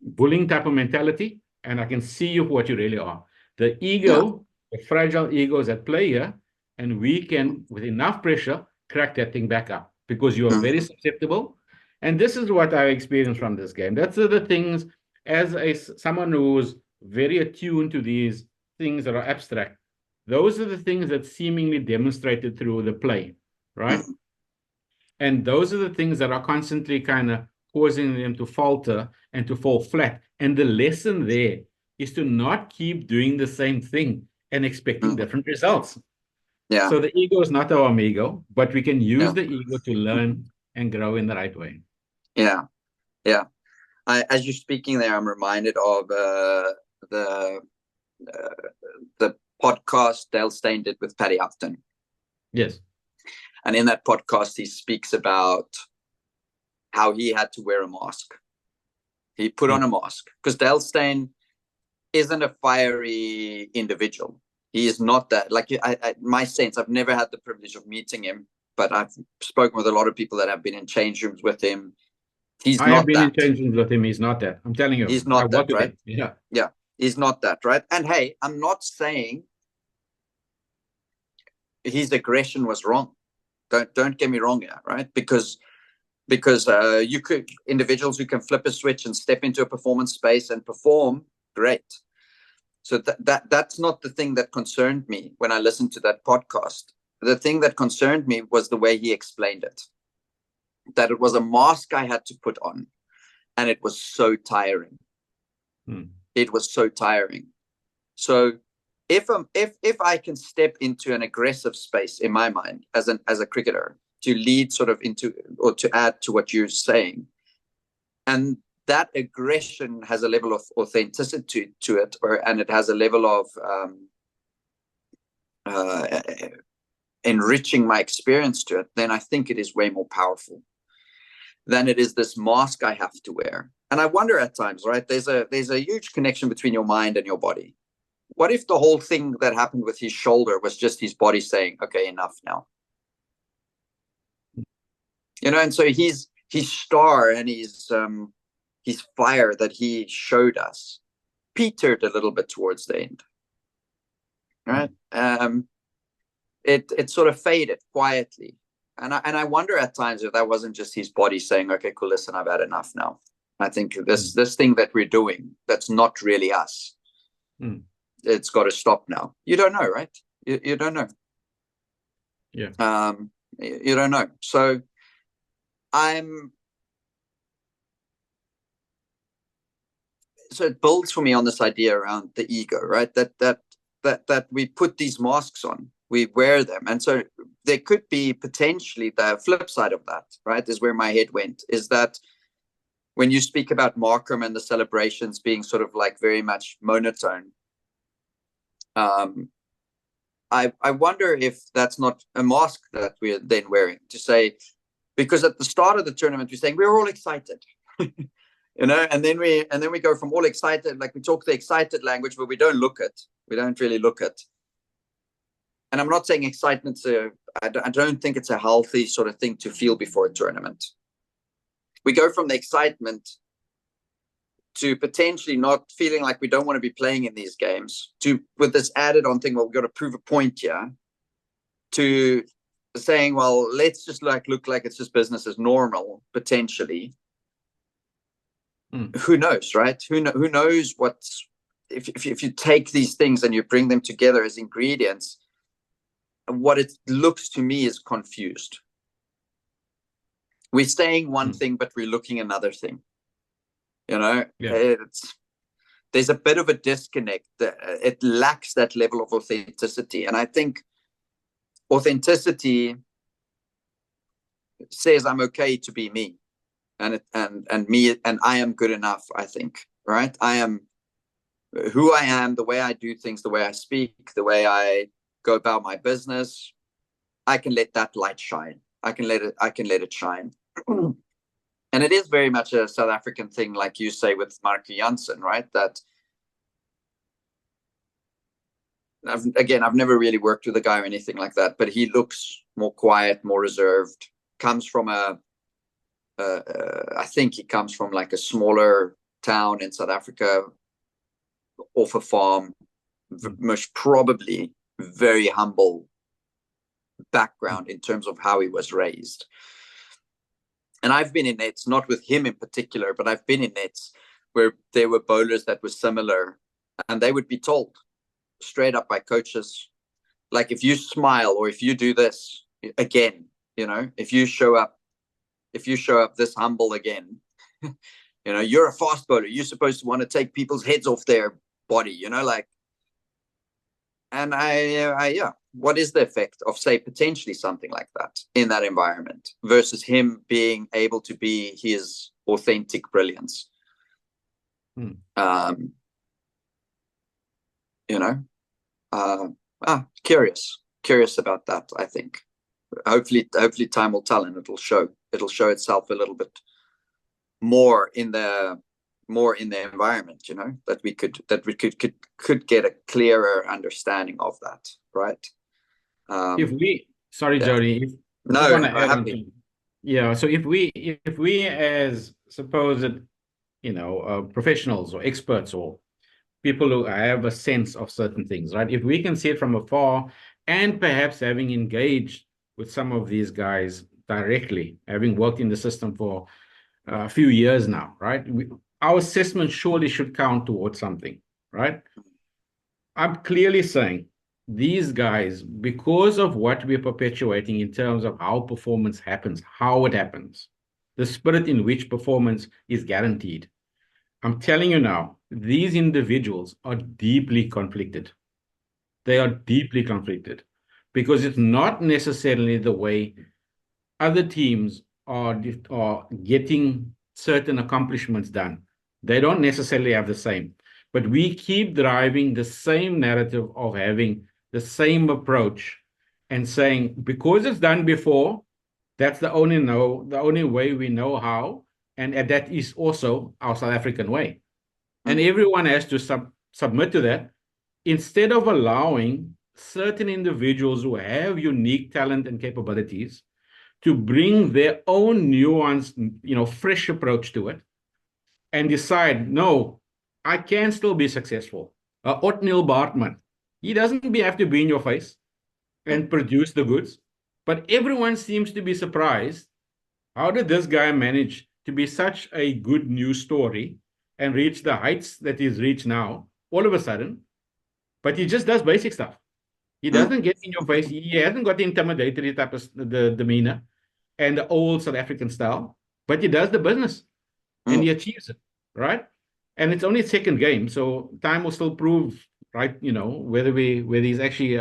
bullying type of mentality, and I can see you for what you really are. The Yeah. ego, the fragile ego is at play here, and we can, with enough pressure, crack that thing back up because you are very susceptible. And this is what I experienced from this game. That's the things, as someone who's very attuned to these things that are abstract, those are the things that seemingly demonstrated through the play, right? Mm. And those are the things that are constantly kind of causing them to falter and to fall flat. And the lesson there is to not keep doing the same thing and expecting Mm. different results. Yeah. So the ego is not our amigo, but we can use Yeah. the ego to learn and grow in the right way. Yeah. Yeah. As you're speaking there, I'm reminded of the podcast Dale Steyn did with Paddy Upton. Yes. And in that podcast, he speaks about how he had to wear a mask. He put on a mask because Dale Steyn isn't a fiery individual. He is not that. Like, my sense, I've never had the privilege of meeting him, but I've spoken with a lot of people that have been in change rooms with him. He's I have not been in that. change rooms with him. He's not that. I'm telling you. He's I not that, wanted right? him. Yeah. Yeah. He's not that, right? And hey, I'm not saying his aggression was wrong. Don't get me wrong here, right? Because you could, individuals who can flip a switch and step into a performance space and perform, great. So that's not the thing that concerned me when I listened to that podcast. The thing that concerned me was the way he explained it. That it was a mask I had to put on, and it was so tiring. It was so tiring. So if I can step into an aggressive space in my mind as a cricketer to lead sort of into, or to add to what you're saying, and that aggression has a level of authenticity to it, and it has a level of enriching my experience to it, then I think it is way more powerful than it is this mask I have to wear. And I wonder at times, right? There's a huge connection between your mind and your body. What if the whole thing that happened with his shoulder was just his body saying, okay, enough now? You know, and so his star and his fire that he showed us petered a little bit towards the end, right? It sort of faded quietly, and I wonder at times if that wasn't just his body saying, okay, cool, listen, I've had enough now. I think this thing that we're doing, that's not really us. It's got to stop now. You don't know, right? You don't know. Yeah. You don't know. So so it builds for me on this idea around the ego, right? That we put these masks on, we wear them. And so there could be potentially the flip side of that, right? Is where my head went, is that when you speak about Markram and the celebrations being sort of like very much monotone, I wonder if that's not a mask that we're then wearing to say, because at the start of the tournament, we're saying we're all excited, you know, and then we go from all excited, like we talk the excited language, but we don't really look at. And I'm not saying excitement, I don't think it's a healthy sort of thing to feel before a tournament. We go from the excitement to potentially not feeling like we don't want to be playing in these games, to with this added on thing, well, we've got to prove a point here, to saying, well, let's just look like it's just business as normal, potentially. Who knows, right? Who knows what's, if you take these things and you bring them together as ingredients, what it looks to me is confused. We're saying one thing, but we're looking another thing. You know, there's a bit of a disconnect. It lacks that level of authenticity. And I think authenticity says I'm okay to be me. And me, and I am good enough, I think, right? I am who I am, the way I do things, the way I speak, the way I go about my business. I can let that light shine. I can let it shine. And it is very much a South African thing, like you say with Marco Jansen, right? That I've never really worked with a guy or anything like that, but he looks more quiet, more reserved, comes from I think he comes from like a smaller town in South Africa, off a farm, most probably very humble background in terms of how he was raised. And I've been in nets, not with him in particular, but I've been in nets where there were bowlers that were similar, and they would be told straight up by coaches, like, if you smile or if you do this again, you know, if you show up this humble again, you know, you're a fast bowler. You're supposed to want to take people's heads off their body, you know, like. And what is the effect of, say, potentially something like that in that environment versus him being able to be his authentic brilliance? You know, curious about that. I think hopefully time will tell, and it'll show itself a little bit more in the environment, you know, that we could get a clearer understanding of that, right? Jody, so if we as supposed, you know, professionals or experts or people who have a sense of certain things, right? If we can see it from afar, and perhaps having engaged with some of these guys directly, having worked in the system for a few years now, right? Our assessment surely should count towards something, right? I'm clearly saying these guys, because of what we're perpetuating in terms of how performance happens, how it happens, the spirit in which performance is guaranteed, I'm telling you now, these individuals are deeply conflicted. They are deeply conflicted because it's not necessarily the way other teams are getting certain accomplishments done. They don't necessarily have the same, but we keep driving the same narrative of having the same approach and saying, because it's done before, that's the only way we know how, and that is also our South African way. And everyone has to submit to that, instead of allowing certain individuals who have unique talent and capabilities to bring their own nuanced, you know, fresh approach to it and decide, no, I can still be successful. Otniel Bartman, he doesn't have to be in your face and produce the goods, but everyone seems to be surprised. How did this guy manage to be such a good news story and reach the heights that he's reached now, all of a sudden? But he just does basic stuff. He doesn't get in your face. He hasn't got the intimidatory type of the demeanor and the old South African style, but he does the business and he achieves it, right? And it's only second game, so time will still prove, right, you know, whether he's actually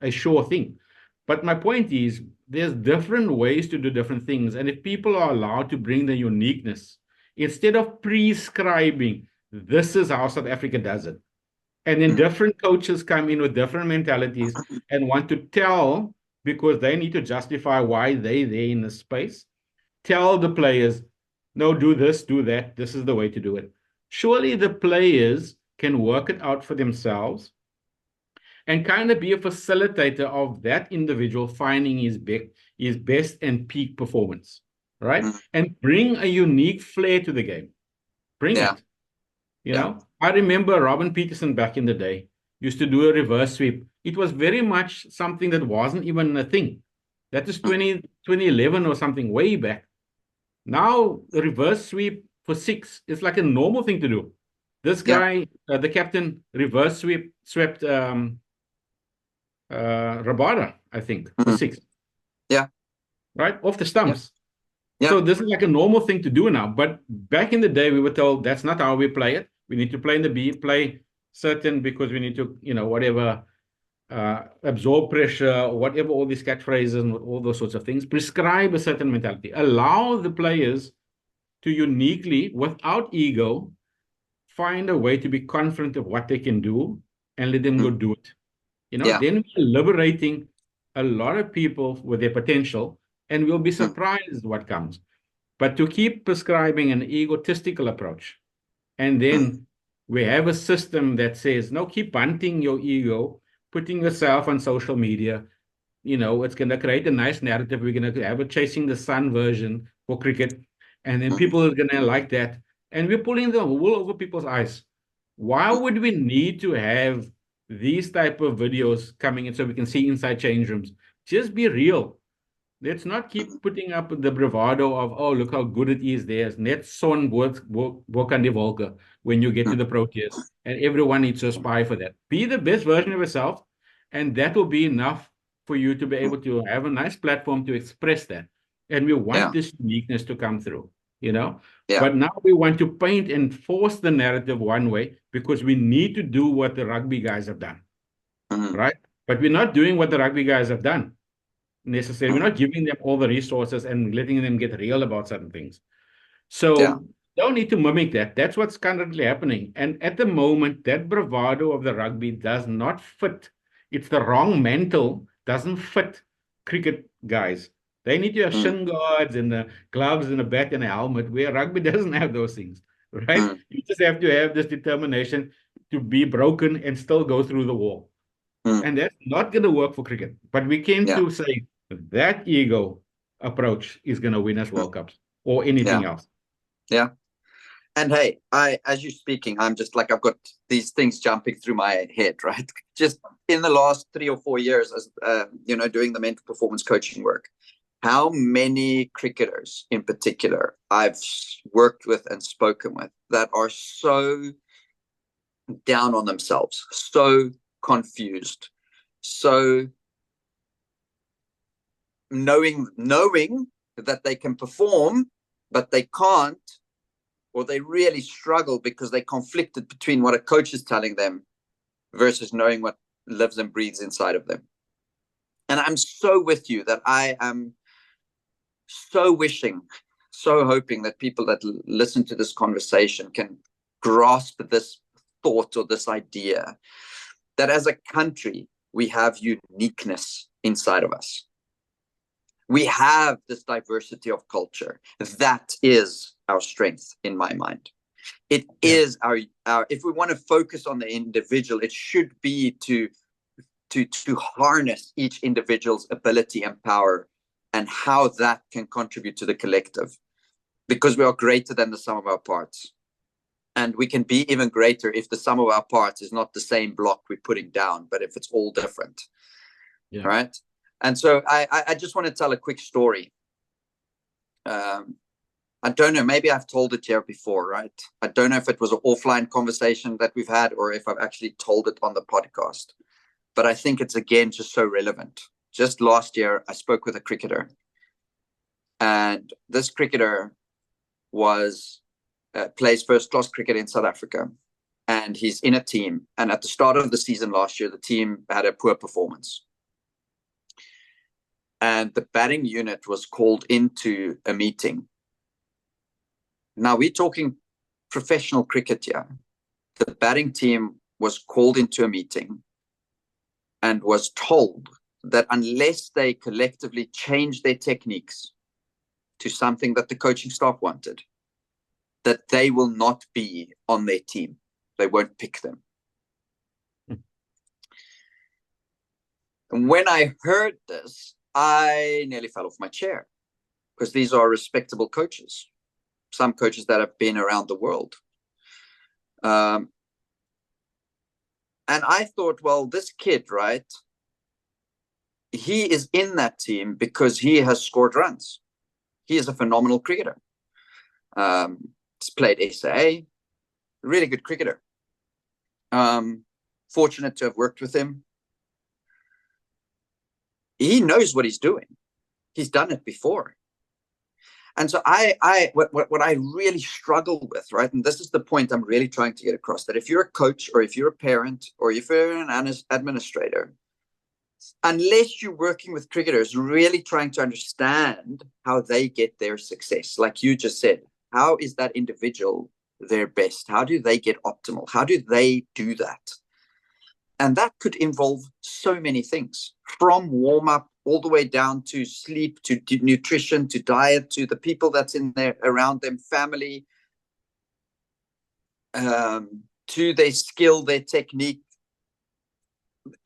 a sure thing. But my point is, there's different ways to do different things, and if people are allowed to bring the uniqueness, instead of prescribing, this is how South Africa does it, and then different coaches come in with different mentalities and want to tell, because they need to justify why they're there in the space, tell the players, no, do this, do that, this is the way to do it. Surely the players can work it out for themselves and kind of be a facilitator of that individual finding his best and peak performance, right? And bring a unique flair to the game. Bring it. You know, I remember Robin Peterson back in the day used to do a reverse sweep. It was very much something that wasn't even a thing. That is 2011 or something way back. Now, a reverse sweep for six is like a normal thing to do. This guy, the captain, reverse swept Rabada, I think, for six. Yeah. Right? Off the stumps. Yeah. So this is like a normal thing to do now. But back in the day, we were told that's not how we play it. We need to play in the B, play certain because we need to, whatever, absorb pressure, whatever, all these catchphrases and all those sorts of things. Prescribe a certain mentality. Allow the players to uniquely, without ego, find a way to be confident of what they can do and let them go do it. Then we're liberating a lot of people with their potential, and we'll be surprised what comes. But to keep prescribing an egotistical approach, and then we have a system that says, no, keep hunting your ego, putting yourself on social media. It's going to create a nice narrative. We're going to have a chasing the sun version for cricket, and then people are going to like that. And we're pulling the wool over people's eyes. Why would we need to have these type of videos coming in so we can see inside change rooms? Just be real. Let's not keep putting up the bravado of, oh, look how good it is there. Net son Bokandi Volker when you get to the Proteas. And everyone needs to aspire for that. Be the best version of yourself, and that will be enough for you to be able to have a nice platform to express that. And we want this uniqueness to come through, But now we want to paint and force the narrative one way because we need to do what the rugby guys have done, right? But we're not doing what the rugby guys have done necessarily. We're not giving them all the resources and letting them get real about certain things. So don't need to mimic that. That's what's currently happening. And at the moment, that bravado of the rugby does not fit. It's the wrong mantle, doesn't fit cricket guys. They need to have shin guards and the gloves and a bat and a helmet, where rugby doesn't have those things, right? You just have to have this determination to be broken and still go through the wall. And that's not going to work for cricket. But we came to say that ego approach is going to win us World Cups or anything else. Yeah. And hey, as you're speaking, I'm just like, I've got these things jumping through my head, right? Just in the last 3 or 4 years, as doing the mental performance coaching work, how many cricketers in particular I've worked with and spoken with that are so down on themselves, so confused, so knowing that they can perform, but they can't, or they really struggle because they conflicted between what a coach is telling them versus knowing what lives and breathes inside of them. And I'm so with you that I am so wishing, so hoping that people that listen to this conversation can grasp this thought or this idea that as a country, we have uniqueness inside of us. We have this diversity of culture. That is our strength in my mind. It is our, if we want to focus on the individual, it should be to harness each individual's ability and power and how that can contribute to the collective, because we are greater than the sum of our parts. And we can be even greater if the sum of our parts is not the same block we're putting down, but if it's all different. Right? And so I just want to tell a quick story. I don't know, maybe I've told it here before, right? I don't know if it was an offline conversation that we've had or if I've actually told it on the podcast. But I think it's, again, just so relevant. Just last year, I spoke with a cricketer. And this cricketer plays first-class cricket in South Africa. And he's in a team. And at the start of the season last year, the team had a poor performance. And the batting unit was called into a meeting. Now, we're talking professional cricket here. The batting team was called into a meeting and was told that unless they collectively change their techniques to something that the coaching staff wanted, that they will not be on their team. They won't pick them. And when I heard this, I nearly fell off my chair, because these are respectable coaches, some coaches that have been around the world. And I thought, well, this kid, right, he is in that team because he has scored runs. He is a phenomenal cricketer. He's played SAA, really good cricketer. Fortunate to have worked with him. He knows what he's doing. He's done it before. And so what I really struggle with, right, and this is the point I'm really trying to get across, that if you're a coach or if you're a parent or if you're an administrator, unless you're working with cricketers, really trying to understand how they get their success, like you just said, how is that individual their best? How do they get optimal? How do they do that? And that could involve so many things, from warm-up all the way down to sleep, to nutrition, to diet, to the people that's in there around them, family, to their skill, their technique.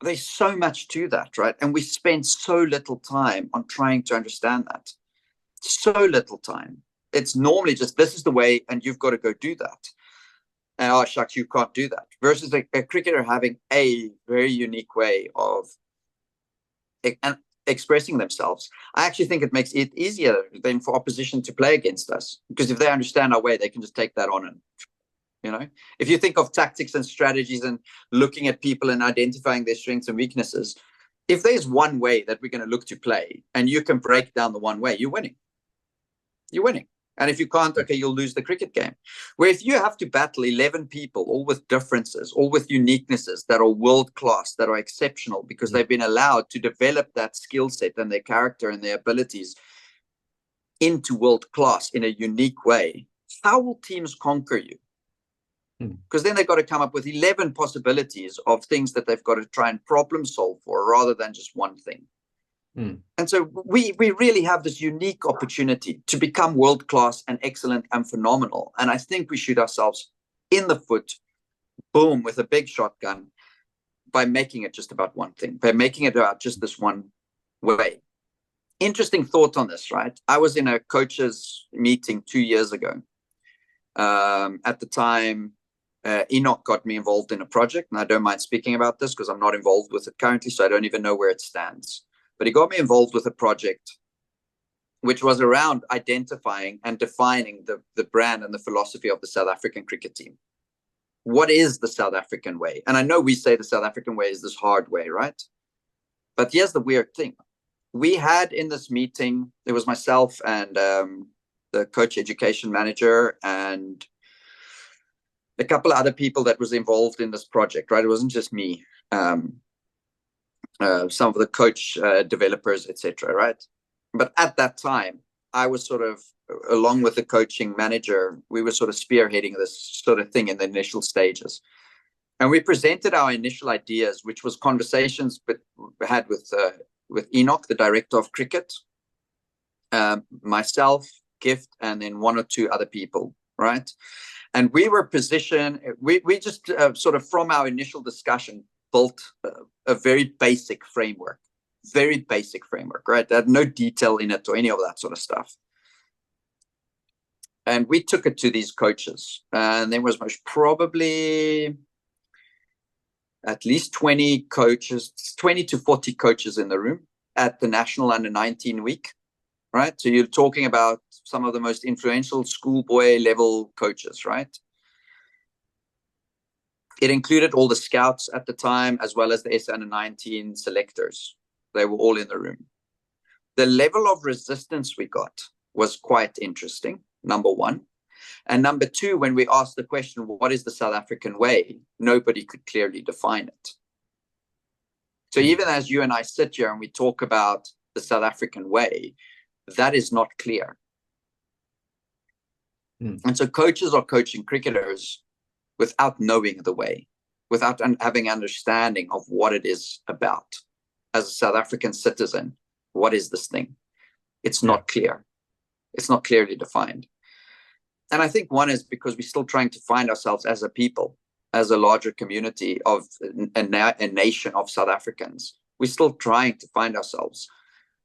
There's so much to that, right? And we spend so little time on trying to understand that. So little time. It's normally just, this is the way, and you've got to go do that. And oh, shucks, you can't do that. Versus a cricketer having a very unique way of expressing themselves. I actually think it makes it easier than for opposition to play against us, because if they understand our way, they can just take that on. And if you think of tactics and strategies and looking at people and identifying their strengths and weaknesses, if there's one way that we're going to look to play and you can break down the one way, you're winning. And if you can't, okay, you'll lose the cricket game. Where if you have to battle 11 people, all with differences, all with uniquenesses that are world-class, that are exceptional, because they've been allowed to develop that skill set and their character and their abilities into world-class in a unique way, how will teams conquer you? Because then they've got to come up with 11 possibilities of things that they've got to try and problem solve for, rather than just one thing. And so we really have this unique opportunity to become world-class and excellent and phenomenal. And I think we shoot ourselves in the foot, boom, with a big shotgun, by making it just about one thing, by making it about just this one way. Interesting thought on this, right? I was in a coaches meeting 2 years ago. At the time, Enoch got me involved in a project, and I don't mind speaking about this because I'm not involved with it currently, so I don't even know where it stands. But he got me involved with a project which was around identifying and defining the brand and the philosophy of the South African cricket team. What is the South African way? And I know we say the South African way is this hard way, right? But here's the weird thing. We had in this meeting, it was myself and the coach education manager and a couple of other people that was involved in this project, right? It wasn't just me. Some of the coach developers, etc., right? But at that time, I was sort of, along with the coaching manager, we were sort of spearheading this sort of thing in the initial stages. And we presented our initial ideas, which was conversations we had with Enoch, the director of cricket, myself, Gift, and then one or two other people, right? And we were positioned, we just sort of from our initial discussion built a very basic framework, right? That had no detail in it or any of that sort of stuff. And we took it to these coaches, and there was most probably at least 20 coaches, 20 to 40 coaches in the room at the National Under-19 week, right? So you're talking about some of the most influential schoolboy level coaches, right? It included all the scouts at the time, as well as the SA Under-19 selectors. They were all in the room. The level of resistance we got was quite interesting, number one. And number two, when we asked the question, what is the South African way? Nobody could clearly define it. So even as you and I sit here and we talk about the South African way, that is not clear. And so coaches are coaching cricketers without knowing the way, without having understanding of what it is about. As a South African citizen, what is this thing? It's not clear. It's not clearly defined. And I think one is because we're still trying to find ourselves as a people, as a larger community of a nation of South Africans. We're still trying to find ourselves.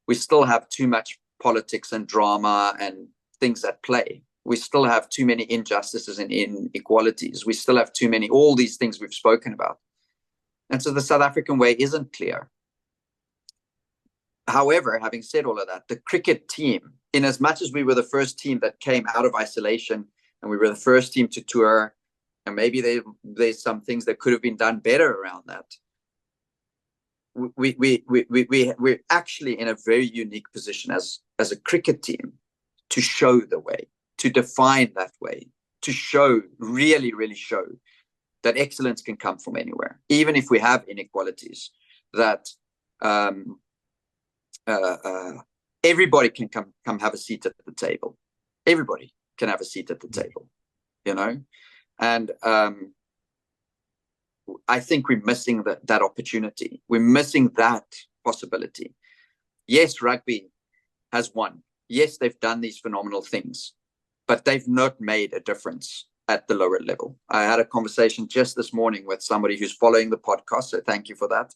We still have too much politics and drama and things at play. We still have too many injustices and inequalities. We still have too many, all these things we've spoken about. And so the South African way isn't clear. However, having said all of that, the cricket team, in as much as we were the first team that came out of isolation and we were the first team to tour, and maybe there's some things that could have been done better around that, we're actually in a very unique position as a cricket team to show the way, to define that way, to show, really, really show that excellence can come from anywhere, even if we have inequalities, that everybody can come have a seat at the table. Everybody can have a seat at the table, you know? And I think we're missing that opportunity. We're missing that possibility. Yes, rugby has won. Yes, they've done these phenomenal things, but they've not made a difference at the lower level. I had a conversation just this morning with somebody who's following the podcast, so thank you for that.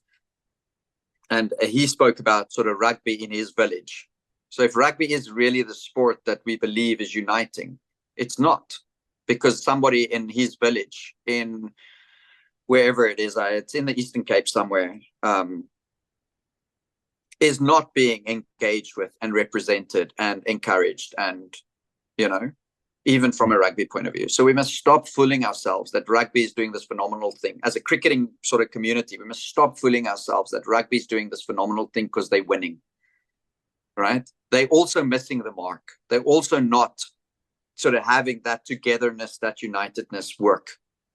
And he spoke about sort of rugby in his village. So if rugby is really the sport that we believe is uniting, it's not, because somebody in his village, in wherever it is, it's in the Eastern Cape somewhere, is not being engaged with and represented and encouraged, and, you know, even from a rugby point of view. So we must stop fooling ourselves that rugby is doing this phenomenal thing. As a cricketing sort of community, we must stop fooling ourselves that rugby is doing this phenomenal thing because they're winning, right? They're also missing the mark. They're also not sort of having that togetherness, that unitedness work,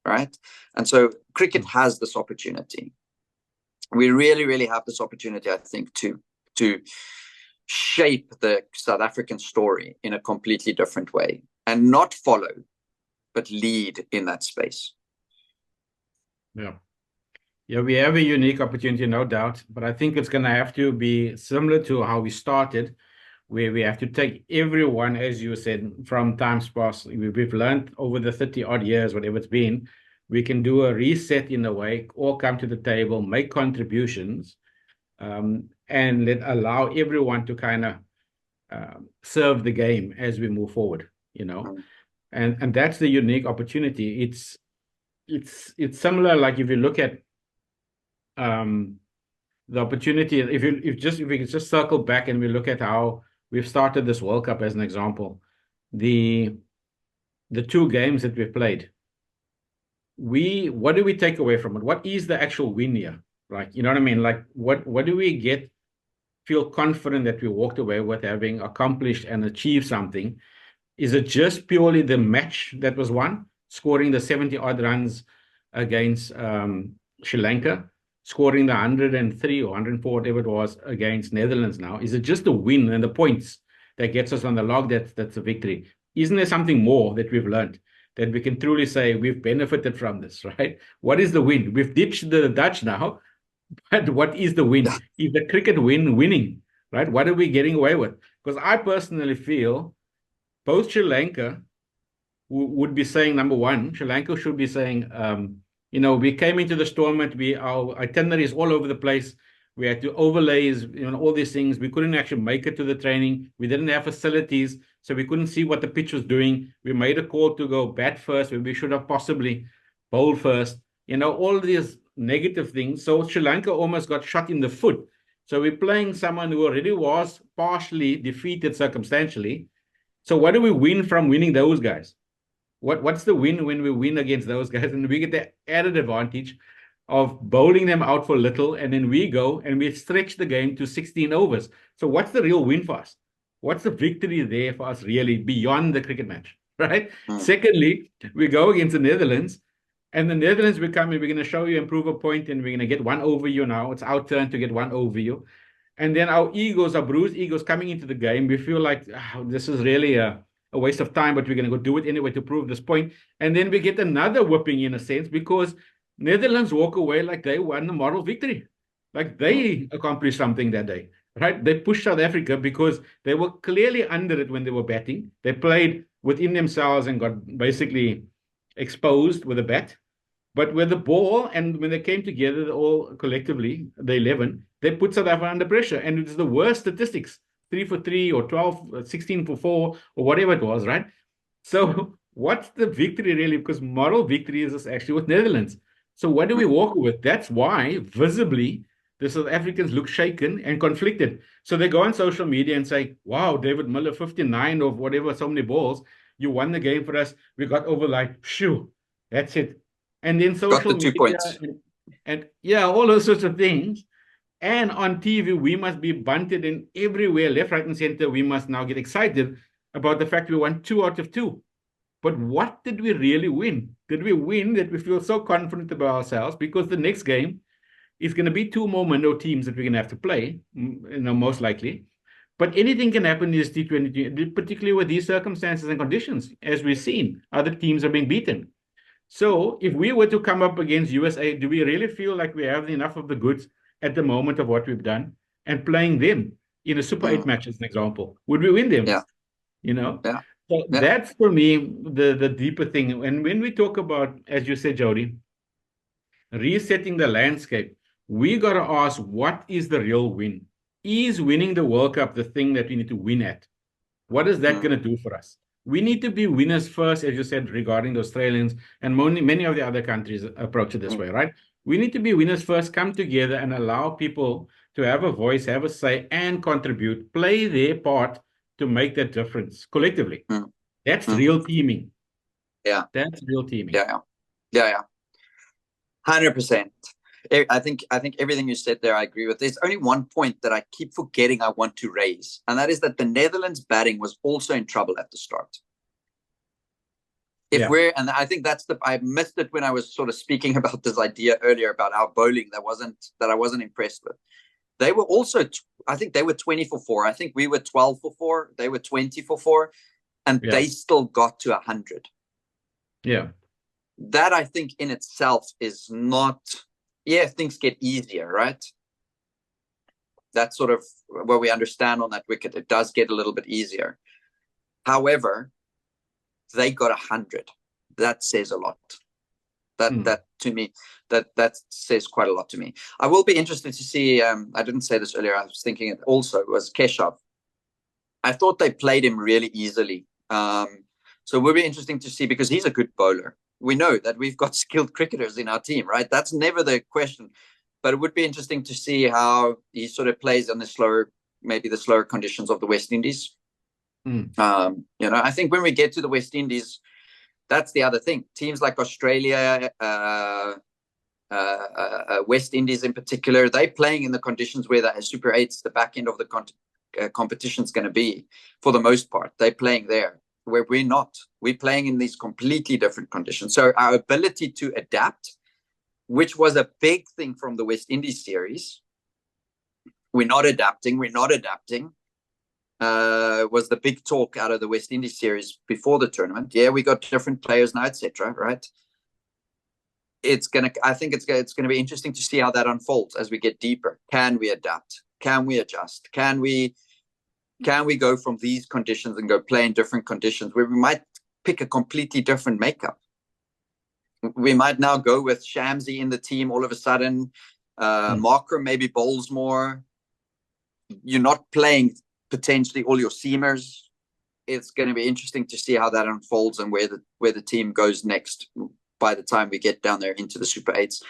right? And so cricket has this opportunity. We really, really have this opportunity, I think, to shape the South African story in a completely different way, and not follow, but lead in that space. Yeah. Yeah, we have a unique opportunity, no doubt, but I think it's going to have to be similar to how we started, where we have to take everyone, as you said, from times past. We've learned over the 30 odd years, whatever it's been, we can do a reset in a way, all come to the table, make contributions, and allow everyone to kind of serve the game as we move forward, you know. And that's the unique opportunity. It's similar, like if you look at the opportunity, if we can just circle back and we look at how we've started this World Cup as an example, the two games that we've played, what do we take away from it? What is the actual win here? Right? You know what I mean? Like what do we feel confident that we walked away with having accomplished and achieved something? Is it just purely the match that was won, scoring the 70 odd runs against Sri Lanka, scoring the 103 or 104, whatever it was, against Netherlands now? Is it just the win and the points that gets us on the log that's a victory? Isn't there something more that we've learned, that we can truly say we've benefited from this, right? What is the win? We've ditched the Dutch now, but what is the win? Is the cricket winning, right? What are we getting away with? Because I personally feel both Sri Lanka would be saying, number one, Sri Lanka should be saying, you know, we came into this tournament, our itinerary is all over the place. We had to overlays, you know, all these things. We couldn't actually make it to the training. We didn't have facilities, so we couldn't see what the pitch was doing. We made a call to go bat first when we should have possibly bowl first. You know, all these negative things. So Sri Lanka almost got shot in the foot. So we're playing someone who already was partially defeated circumstantially. So what do we win from winning those guys? What's the win when we win against those guys? And we get the added advantage of bowling them out for little, and then we go and we stretch the game to 16 overs. So what's the real win for us? What's the victory there for us really beyond the cricket match, right? Secondly, we go against the Netherlands, and the Netherlands we're going to show you, improve a point, and we're going to get one over you now. It's our turn to get one over you. And then our bruised egos coming into the game, we feel like this is really a waste of time, but we're going to go do it anyway to prove this point. And then we get another whipping in a sense, because Netherlands walk away like they won the moral victory, like they accomplished something that day, right? They pushed South Africa because they were clearly under it when they were batting. They played within themselves and got basically exposed with a bat. But with the ball, and when they came together, all collectively, the 11, they put South Africa under pressure. And it's the worst statistics, 3 for 3 or 12, 16 for 4, or whatever it was, right? So what's the victory really? Because moral victory is actually with Netherlands. So what do we Mm, walk with? That's why visibly the South Africans look shaken and conflicted. So they go on social media and say, wow, David Miller, 59 or whatever, so many balls. You won the game for us. We got over like, shoo, that's it. And then got social the 2 media points. and yeah, all those sorts of things. And on TV, we must be bunted in everywhere, left, right, and center. We must now get excited about the fact we won 2 out of 2. But what did we really win? Did we win that we feel so confident about ourselves? Because the next game is going to be 2 more minnow teams that we're going to have to play, most likely. But anything can happen in this T20, particularly with these circumstances and conditions. As we've seen, other teams are being beaten. So if we were to come up against USA, do we really feel like we have enough of the goods at the moment of what we've done and playing them in a Super 8 Mm, match as an example? Would we win them? yeah, You know? yeah, So yeah. that's for me the deeper thing. And when we talk about, as you said, Jody, resetting the landscape, we got to ask what is the real win? Is winning the World Cup the thing that we need to win at? What is that Mm, going to do for us? We need to be winners first, as you said, regarding the Australians and many of the other countries approach it this mm, way, right? We need to be winners first, come together and allow people to have a voice, have a say, and contribute, play their part to make that difference collectively. mm, That's mm. real teaming. Yeah, That's real teaming. yeah, yeah, yeah, yeah. 100%. I think everything you said there, I agree with. There's only one point that I keep forgetting I want to raise, and that is that the Netherlands batting was also in trouble at the start. If Yeah. we're, and I think I missed it when I was sort of speaking about this idea earlier about our bowling that I wasn't impressed with. They were also, I think they were 20 for 4. I think we were 12 for 4. They were 20 for 4, and Yeah. they still got to 100. Yeah. That I think in itself is not, yeah, things get easier, right? That's sort of where we understand on that wicket. It does get a little bit easier. However, they got 100. That says a lot. That to me, that says quite a lot to me. I will be interested to see. I didn't say this earlier. I was thinking it also was Keshav. I thought they played him really easily. So it will be interesting to see because he's a good bowler. We know that we've got skilled cricketers in our team, right? That's never the question. But it would be interesting to see how he sort of plays on maybe the slower conditions of the West Indies. I think when we get to the West Indies, that's the other thing. Teams like Australia, West Indies in particular, they're playing in the conditions where the Super 8s, the back end of the competition is going to be, for the most part. They're playing there, where we're not. We're playing in these completely different conditions. So our ability to adapt, which was a big thing from the West Indies series, we're not adapting, was the big talk out of the West Indies series before the tournament. Yeah, we got different players now, etc. Right? I think it's gonna be interesting to see how that unfolds as we get deeper. Can we adapt? Can we adjust? Can we go from these conditions and go play in different conditions where we might pick a completely different makeup? We might now go with Shamsi in the team all of a sudden. Markram maybe bowls more. You're not playing potentially all your seamers. It's going to be interesting to see how that unfolds and where the team goes next by the time we get down there into the Super 8s.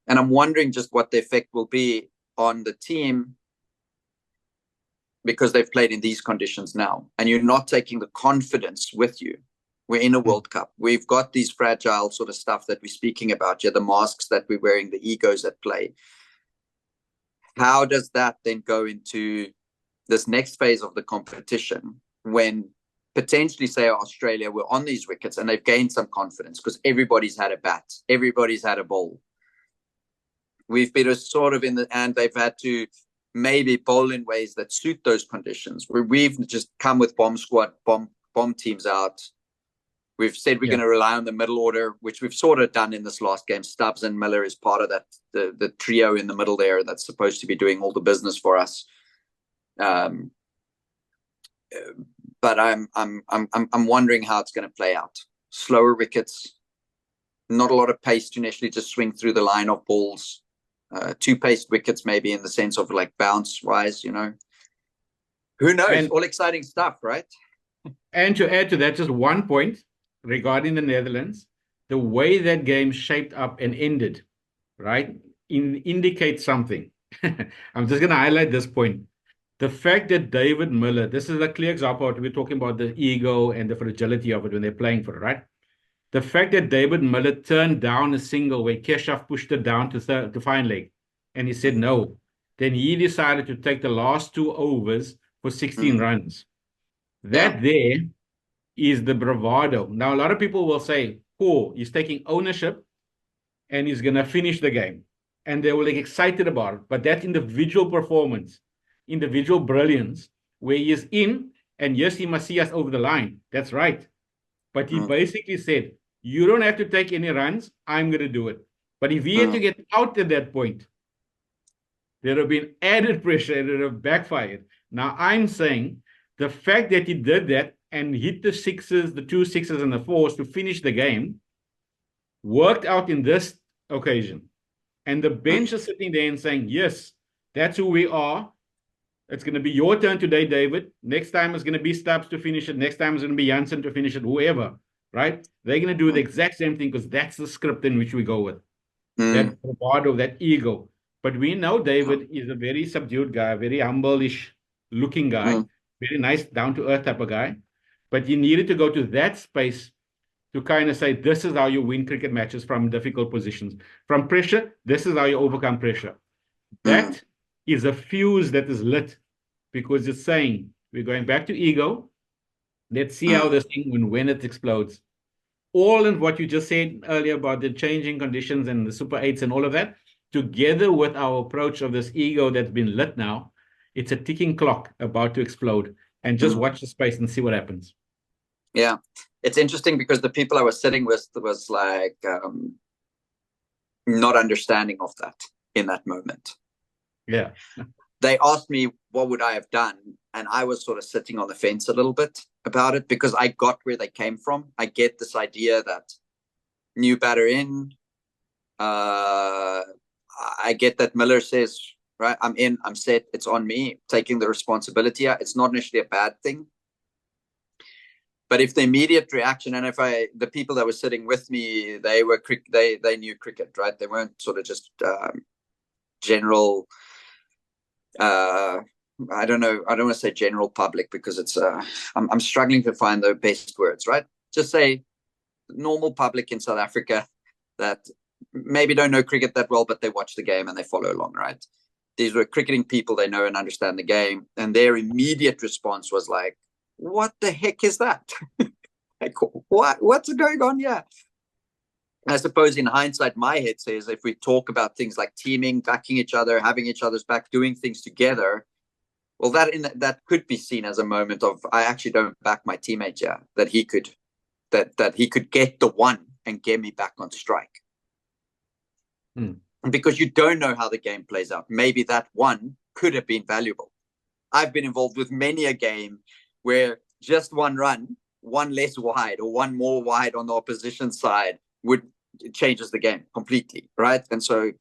And I'm wondering just what the effect will be on the team because they've played in these conditions now and you're not taking the confidence with you. We're in a World Cup. We've got these fragile sort of stuff that we're speaking about. Yeah, the masks that we're wearing, the egos at play. How does that then go into this next phase of the competition when potentially, say, Australia were on these wickets and they've gained some confidence because everybody's had a bat, everybody's had a bowl. We've been sort of and they've had to maybe bowl in ways that suit those conditions where we've just come with bomb teams out. We've said we're going to rely on the middle order, which we've sort of done in this last game. Stubbs and Miller is part of that, the trio in the middle there that's supposed to be doing all the business for us. But I'm wondering how it's going to play out. Slower wickets, not a lot of pace to initially just swing through the line of balls. 2 paced wickets, maybe in the sense of like bounce wise, Who knows? All exciting stuff, right? And to add to that, just one point regarding the Netherlands, the way that game shaped up and ended, right, indicates something. I'm just going to highlight this point. The fact that David Miller, this is a clear example of what we're talking about, the ego and the fragility of it when they're playing for it, right? The fact that David Miller turned down a single where Keshav pushed it down to fine leg, and he said no. Then he decided to take the last 2 overs for 16 runs. Yeah. That there is the bravado. Now, a lot of people will say, cool, he's taking ownership and he's going to finish the game. And they will get excited about it. But that individual performance, individual brilliance, where he is in, and yes, he must see us over the line. That's right. But he basically said, you don't have to take any runs. I'm going to do it. But if he had to get out at that point, there would have been added pressure and it would have backfired. Now, I'm saying the fact that he did that and hit the sixes, the 2 6s and the 4s to finish the game worked out in this occasion. And the bench is sitting there and saying, yes, that's who we are. It's going to be your turn today, David. Next time it's going to be Stubbs to finish it. Next time it's going to be Janssen to finish it, whoever, right? They're going to do the exact same thing because that's the script in which we go with. That bravado, that ego. But we know David is a very subdued guy, very humble-ish looking guy, very nice, down-to-earth type of guy. But you needed to go to that space to kind of say, this is how you win cricket matches from difficult positions. From pressure, this is how you overcome pressure. That is a fuse that is lit because it's saying, we're going back to ego. Let's see how this thing, when it explodes. All in what you just said earlier about the changing conditions and the Super 8s and all of that, together with our approach of this ego that's been lit now, it's a ticking clock about to explode. And just watch the space and see what happens. Yeah. It's interesting because the people I was sitting with was like not understanding of that in that moment. Yeah. They asked me what would I have done, and I was sort of sitting on the fence a little bit about it because I got where they came from. I get this idea that new batter in. I get that Miller says, right, I'm in, I'm set, it's on me, taking the responsibility. It's not necessarily a bad thing. But if the immediate reaction, and if the people that were sitting with me, they knew cricket, right? They weren't sort of just general. I don't know. I don't want to say general public because it's. I'm struggling to find the best words, right? Just say normal public in South Africa that maybe don't know cricket that well, but they watch the game and they follow along, right? These were cricketing people. They know and understand the game, and their immediate response was like, what the heck is that? Like, what's going on here? I suppose in hindsight, my head says if we talk about things like teaming, backing each other, having each other's back, doing things together, well, that could be seen as a moment of I actually don't back my teammate here, that he could get the one and get me back on strike. Because you don't know how the game plays out. Maybe that one could have been valuable. I've been involved with many a game where just one run, one less wide or one more wide on the opposition side changes the game completely, right? And so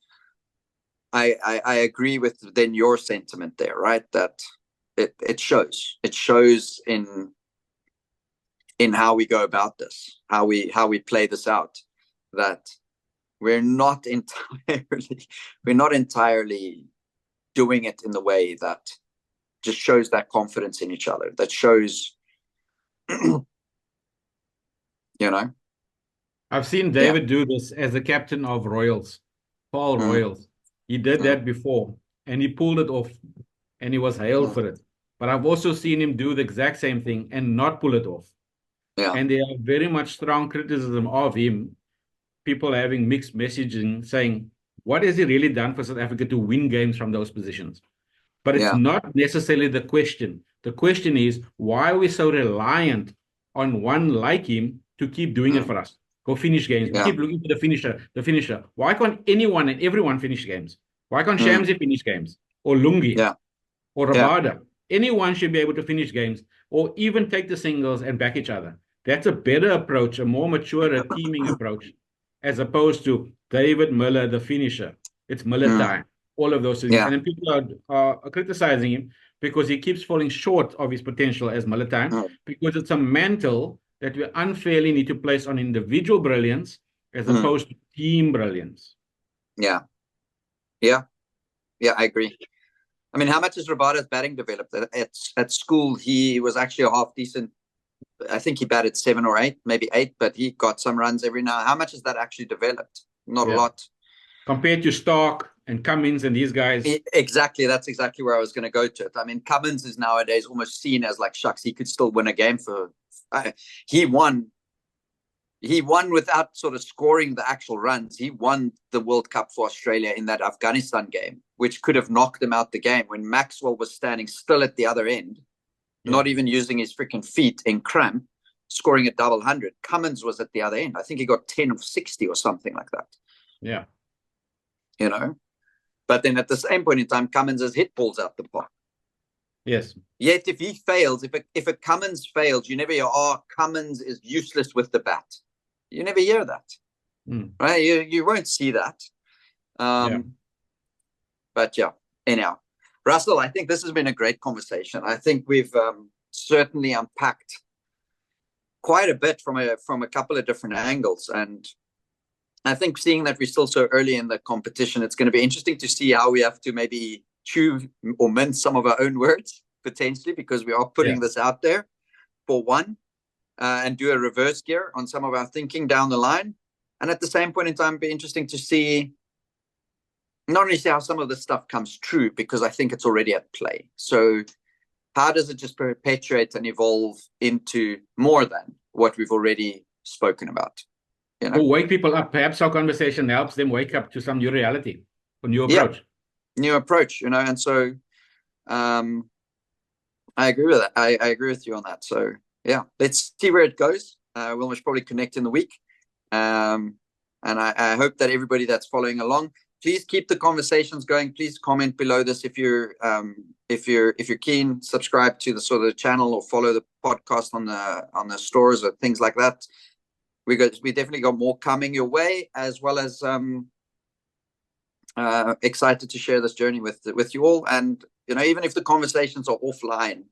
I agree with then your sentiment there, right? That it shows in how we go about this, how we play this out, that we're not entirely doing it in the way that just shows that confidence in each other, that shows, I've seen David do this as the captain of Royals, Paul Royals. He did that before and he pulled it off and he was hailed for it. But I've also seen him do the exact same thing and not pull it off. Yeah. And there are very much strong criticism of him, people having mixed messaging saying, what has he really done for South Africa to win games from those positions? But it's not necessarily the question. The question is, why are we so reliant on one like him to keep doing it for us? Go finish games. We keep looking for the finisher. Why can't anyone and everyone finish games? Why can't Shamsi finish games? Or Lungi? Or Rabada? Anyone should be able to finish games or even take the singles and back each other. That's a better approach, a more mature teaming approach, as opposed to David Miller, the finisher. It's Miller time. All of those things. And then people are criticizing him because he keeps falling short of his potential as Militant, because it's a mantle that we unfairly need to place on individual brilliance as opposed to team brilliance. Yeah, I agree. I mean, how much has Rabada's batting developed? At school, he was actually a half decent. I think he batted 7 or 8, maybe 8, but he got some runs every now. How much has that actually developed? Not a lot. Compared to Stark and Cummins and these guys. Exactly. That's exactly where I was going to go to it. I mean, Cummins is nowadays almost seen as like, shucks, he could still win a game for. He won without sort of scoring the actual runs. He won the World Cup for Australia in that Afghanistan game, which could have knocked them out the game when Maxwell was standing still at the other end, not even using his freaking feet in cramp, scoring a double 100. Cummins was at the other end. I think he got 10 of 60 or something like that. Yeah. You know, but then at the same point in time, Cummins has hit balls out the park. Yes. Yet if he fails, if a Cummins fails, you never hear, oh, Cummins is useless with the bat. You never hear that, right? You won't see that. But yeah, anyhow, Russell, I think this has been a great conversation. I think we've certainly unpacked quite a bit from a couple of different angles, and I think seeing that we're still so early in the competition, it's going to be interesting to see how we have to maybe chew or mince some of our own words potentially, because we are putting this out there for one. And do a reverse gear on some of our thinking down the line. And at the same point in time, be interesting to see, not only see how some of this stuff comes true, because I think it's already at play. So how does it just perpetuate and evolve into more than what we've already spoken about? You know? Or wake people up. Perhaps our conversation helps them wake up to some new reality or new approach. New approach, you know, and so I agree with that. I agree with you on that. So yeah, let's see where it goes. We'll most probably connect in the week. And I hope that everybody that's following along, please keep the conversations going. Please comment below this if you're keen. Subscribe to the sort of channel or follow the podcast on the stores or things like that. We definitely got more coming your way, as well as excited to share this journey with you all. And you know, even if the conversations are offline,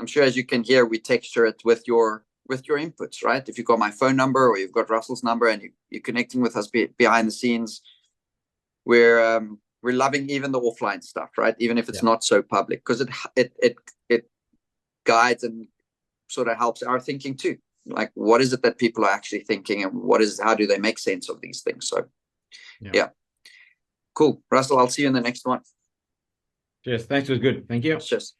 I'm sure, as you can hear, we texture it with your inputs, right? If you've got my phone number or you've got Russell's number and you're connecting with us behind the scenes, we're loving even the offline stuff, right? Even if it's not so public, because it guides and sort of helps our thinking too. Like, what is it that people are actually thinking, and how do they make sense of these things? So, yeah. Cool, Russell. I'll see you in the next one. Cheers. Thanks. It was good. Thank you. Cheers.